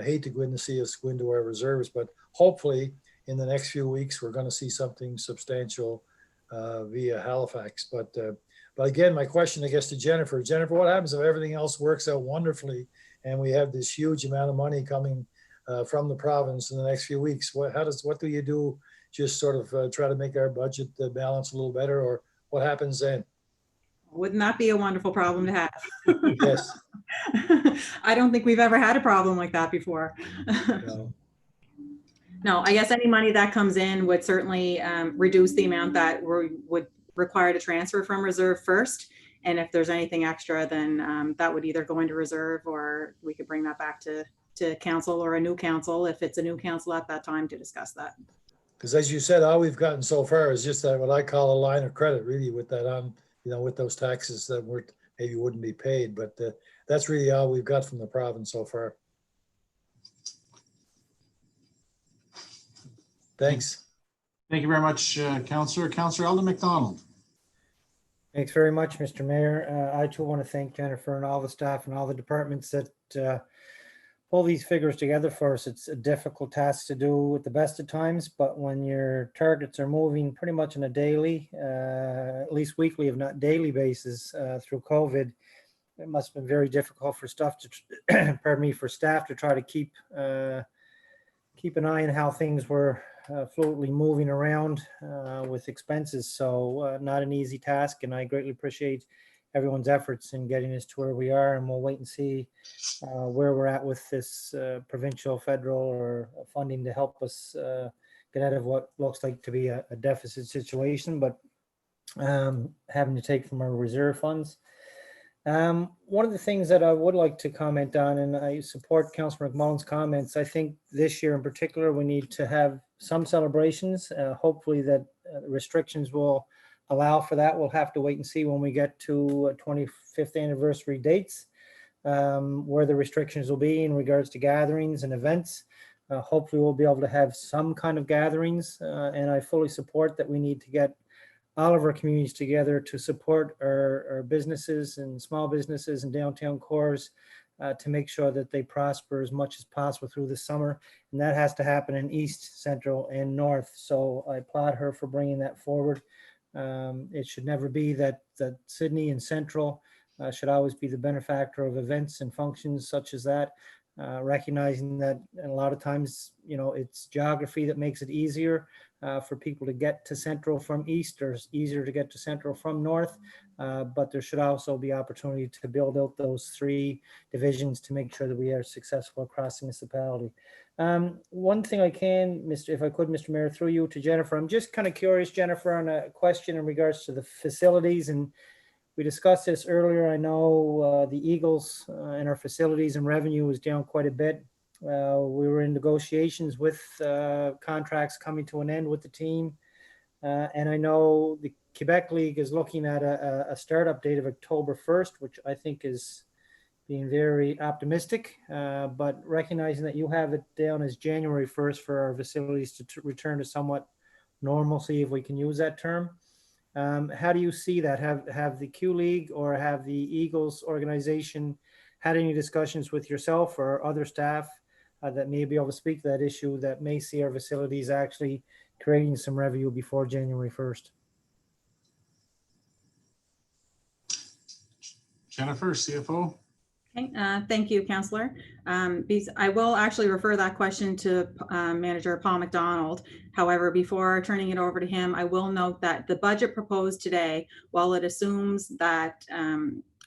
hate to go in to see us go into our reserves, but hopefully in the next few weeks we're going to see something substantial via Halifax. But again, my question, I guess, to Jennifer. Jennifer, what happens if everything else works out wonderfully and we have this huge amount of money coming from the province in the next few weeks? What do you do? Just sort of try to make our budget balance a little better, or what happens then? Wouldn't that be a wonderful problem to have? Yes. I don't think we've ever had a problem like that before. No. No, I guess any money that comes in would certainly reduce the amount that we would require to transfer from reserve first. And if there's anything extra, then that would either go into reserve, or we could bring that back to council, or a new council, if it's a new council at that time, to discuss that. Because as you said, all we've gotten so far is just that what I call a line of credit, really, with that with those taxes that maybe wouldn't be paid. But that's really all we've got from the province so far. Thanks. Thank you very much, Councillor. Councillor Eldon McDonald. Thanks very much, Mr. Mayor. I too want to thank Jennifer and all the staff and all the departments that pull these figures together for us. It's a difficult task to do at the best of times, but when your targets are moving pretty much on a daily, at least weekly, if not daily basis through COVID, it must have been very difficult for staff to try to keep an eye on how things were fluidly moving around with expenses. So not an easy task, and I greatly appreciate everyone's efforts in getting us to where we are, and we'll wait and see where we're at with this provincial, federal, or funding to help us get out of what looks like to be a deficit situation, but having to take from our reserve funds. One of the things that I would like to comment on, and I support Councillor McMullen's comments, I think this year in particular, we need to have some celebrations. Hopefully that restrictions will allow for that. We'll have to wait and see when we get to 25th anniversary dates, where the restrictions will be in regards to gatherings and events. Hopefully we'll be able to have some kind of gatherings, and I fully support that we need to get all of our communities together to support our businesses and small businesses and downtown cores to make sure that they prosper as much as possible through the summer. And that has to happen in East, Central, and North. So I applaud her for bringing that forward. It should never be that Sydney and Central should always be the benefactor of events and functions such as that. Recognizing that a lot of times, it's geography that makes it easier for people to get to Central from East, or it's easier to get to Central from North. But there should also be opportunity to build out those three divisions to make sure that we are successful across the municipality. One thing I can, if I could, Mr. Mayor, through you to Jennifer, I'm just kind of curious, Jennifer, on a question in regards to the facilities. And we discussed this earlier. I know the Eagles and our facilities and revenue was down quite a bit. We were in negotiations with contracts coming to an end with the team. And I know the Quebec League is looking at a startup date of October 1st, which I think is being very optimistic, but recognizing that you have it down as January 1st for our facilities to return to somewhat normalcy, if we can use that term. How do you see that? Have the Q League or have the Eagles organization had any discussions with yourself or other staff that may be able to speak to that issue, that may see our facilities actually creating some revenue before January 1st? Jennifer, CFO. Okay, thank you, Councillor. I will actually refer that question to Manager Paul McDonald. However, before turning it over to him, I will note that the budget proposed today, while it assumes that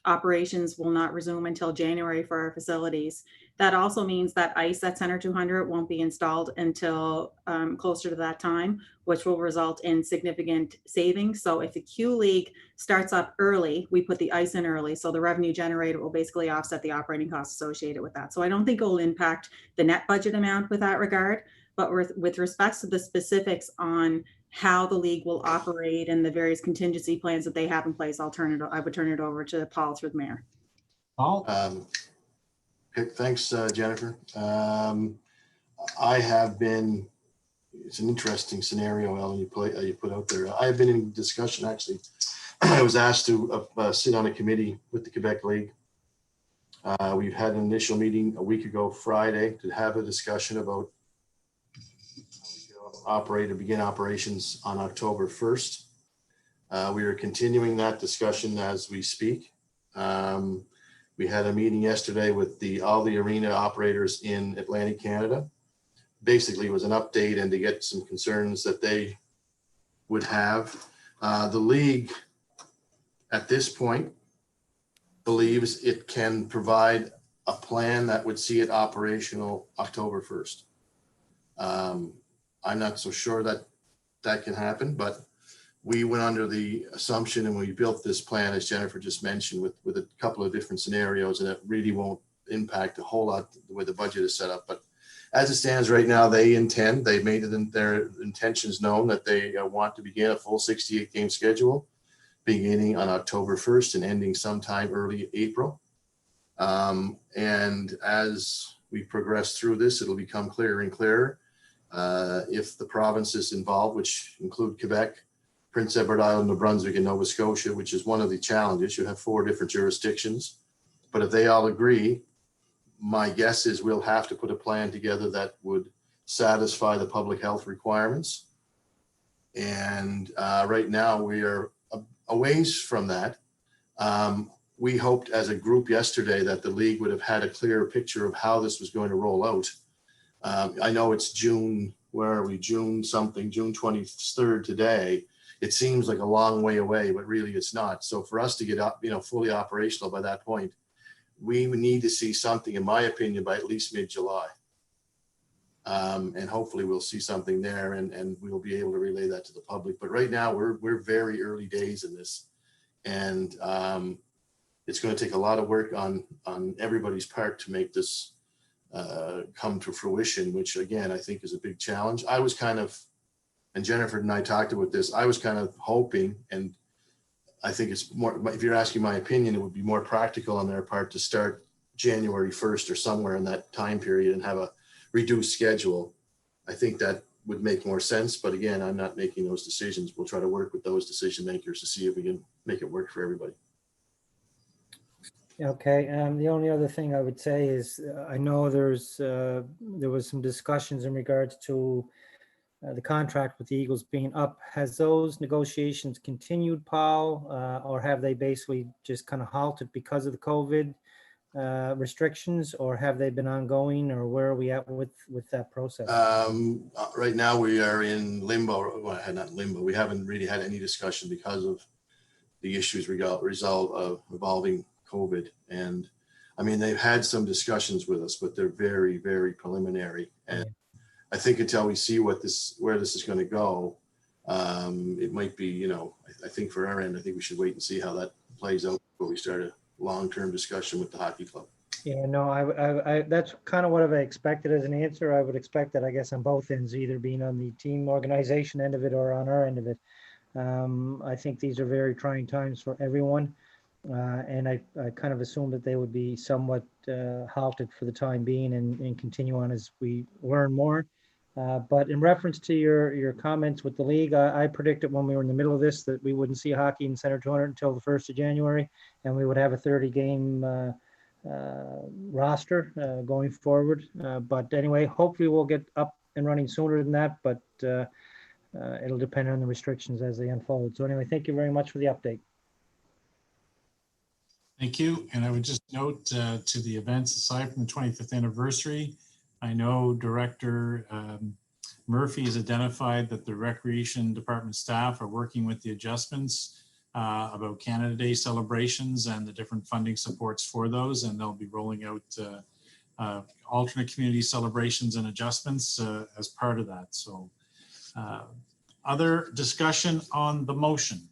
operations will not resume until January for our facilities, that also means that ice at Center 200 won't be installed until closer to that time, which will result in significant savings. So if the Q League starts up early, we put the ice in early, so the revenue generated will basically offset the operating costs associated with that. So I don't think it will impact the net budget amount with that regard, but with respect to the specifics on how the league will operate and the various contingency plans that they have in place, I would turn it over to Paul through the mayor. Paul? Okay, thanks, Jennifer. I have been, it's an interesting scenario, Ellen, you put out there. I have been in discussion, actually. I was asked to sit on a committee with the Quebec League. We've had an initial meeting a week ago, Friday, to have a discussion about begin operations on October 1st. We are continuing that discussion as we speak. We had a meeting yesterday with all the arena operators in Atlantic Canada. Basically, it was an update and to get some concerns that they would have. The league, at this point, believes it can provide a plan that would see it operational October 1st. I'm not so sure that that can happen, but we went under the assumption and we built this plan, as Jennifer just mentioned, with a couple of different scenarios, and it really won't impact a whole lot the way the budget is set up. But as it stands right now, they've made their intentions known that they want to begin a full 68 game schedule beginning on October 1st and ending sometime early April. And as we progress through this, it'll become clearer and clearer. If the provinces involved, which include Quebec, Prince Edward Island, New Brunswick, and Nova Scotia, which is one of the challenges. You have 4 different jurisdictions, but if they all agree, my guess is we'll have to put a plan together that would satisfy the public health requirements. And right now we are a ways from that. We hoped as a group yesterday that the league would have had a clearer picture of how this was going to roll out. I know it's June, where are we? June something, June 23rd today. it seems like a long way away, but really it's not. So for us to get up, fully operational by that point, we would need to see something, in my opinion, by at least mid-July. And hopefully we'll see something there, and we'll be able to relay that to the public. But right now we're very early days in this, and it's going to take a lot of work on everybody's part to make this come to fruition, which again, I think is a big challenge. I was kind of, and Jennifer and I talked about this, I was kind of hoping, and I think it's more, if you're asking my opinion, it would be more practical on their part to start January 1st or somewhere in that time period and have a reduced schedule. I think that would make more sense. But again, I'm not making those decisions. We'll try to work with those decision makers to see if we can make it work for everybody. Okay, the only other thing I would say is I know there was some discussions in regards to the contract with the Eagles being up. Has those negotiations continued, Paul, or have they basically just kind of halted because of the COVID restrictions, or have they been ongoing, or where are we at with that process? Right now we are in limbo. Well, not limbo. We haven't really had any discussion because of the issues involving COVID. And I mean, they've had some discussions with us, but they're very, very preliminary. And I think until we see where this is going to go, it might be, I think for our end, I think we should wait and see how that plays out before we start a long-term discussion with the hockey club. Yeah, no, I that's kind of what I expected as an answer. I would expect that, I guess, on both ends, either being on the team organization end of it or on our end of it. I think these are very trying times for everyone. And I kind of assumed that they would be somewhat halted for the time being and continue on as we learn more. But in reference to your comments with the league, I predicted when we were in the middle of this that we wouldn't see hockey in Center 200 until the 1st of January, and we would have a 30-game roster going forward. But anyway, hopefully we'll get up and running sooner than that, but it'll depend on the restrictions as they unfold. So anyway, thank you very much for the update. Thank you. And I would just note to the events, aside from the 25th anniversary, I know Director Murphy has identified that the Recreation Department staff are working with the adjustments about Canada Day celebrations and the different funding supports for those. And they'll be rolling out alternate community celebrations and adjustments as part of that. So other discussion on the motion?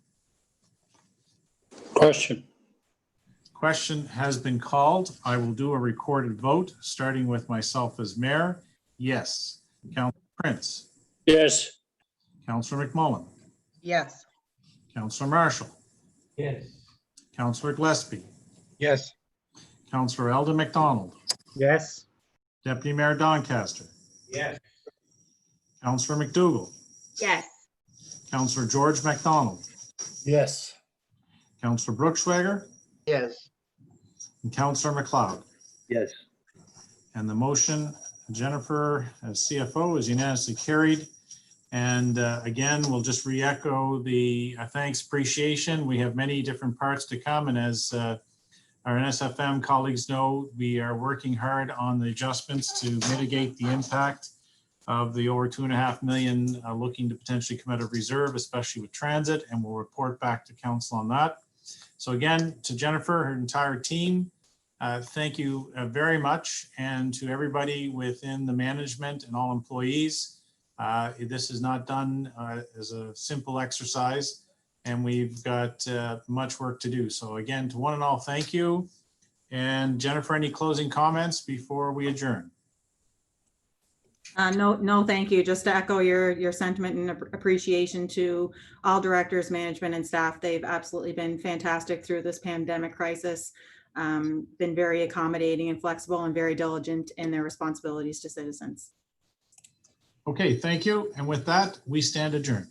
Question has been called. I will do a recorded vote, starting with myself as mayor. Yes. Councillor Prince. Yes. Councillor McMullen. Yes. Councillor Marshall. Yes. Councillor Gillespie. Yes. Councillor Eldon McDonald. Yes. Deputy Mayor Doncaster. Yes. Councillor McDougall. Yes. Councillor George MacDonald. Yes. Councillor Brookschwager. Yes. And Councillor McLeod. Yes. And the motion, Jennifer, as CFO, is unanimously carried. And again, we'll just re-echo the thanks, appreciation. We have many different parts to come. And as our NSFM colleagues know, we are working hard on the adjustments to mitigate the impact of the over $2.5 million looking to potentially come out of reserve, especially with transit. And we'll report back to council on that. So again, to Jennifer, her entire team, thank you very much. And to everybody within the management and all employees, this is not done as a simple exercise, and we've got much work to do. So again, to one and all, thank you. And Jennifer, any closing comments before we adjourn? No, thank you. Just to echo your sentiment and appreciation to all directors, management, and staff. They've absolutely been fantastic through this pandemic crisis, been very accommodating and flexible and very diligent in their responsibilities to citizens. Okay, thank you. And with that, we stand adjourned.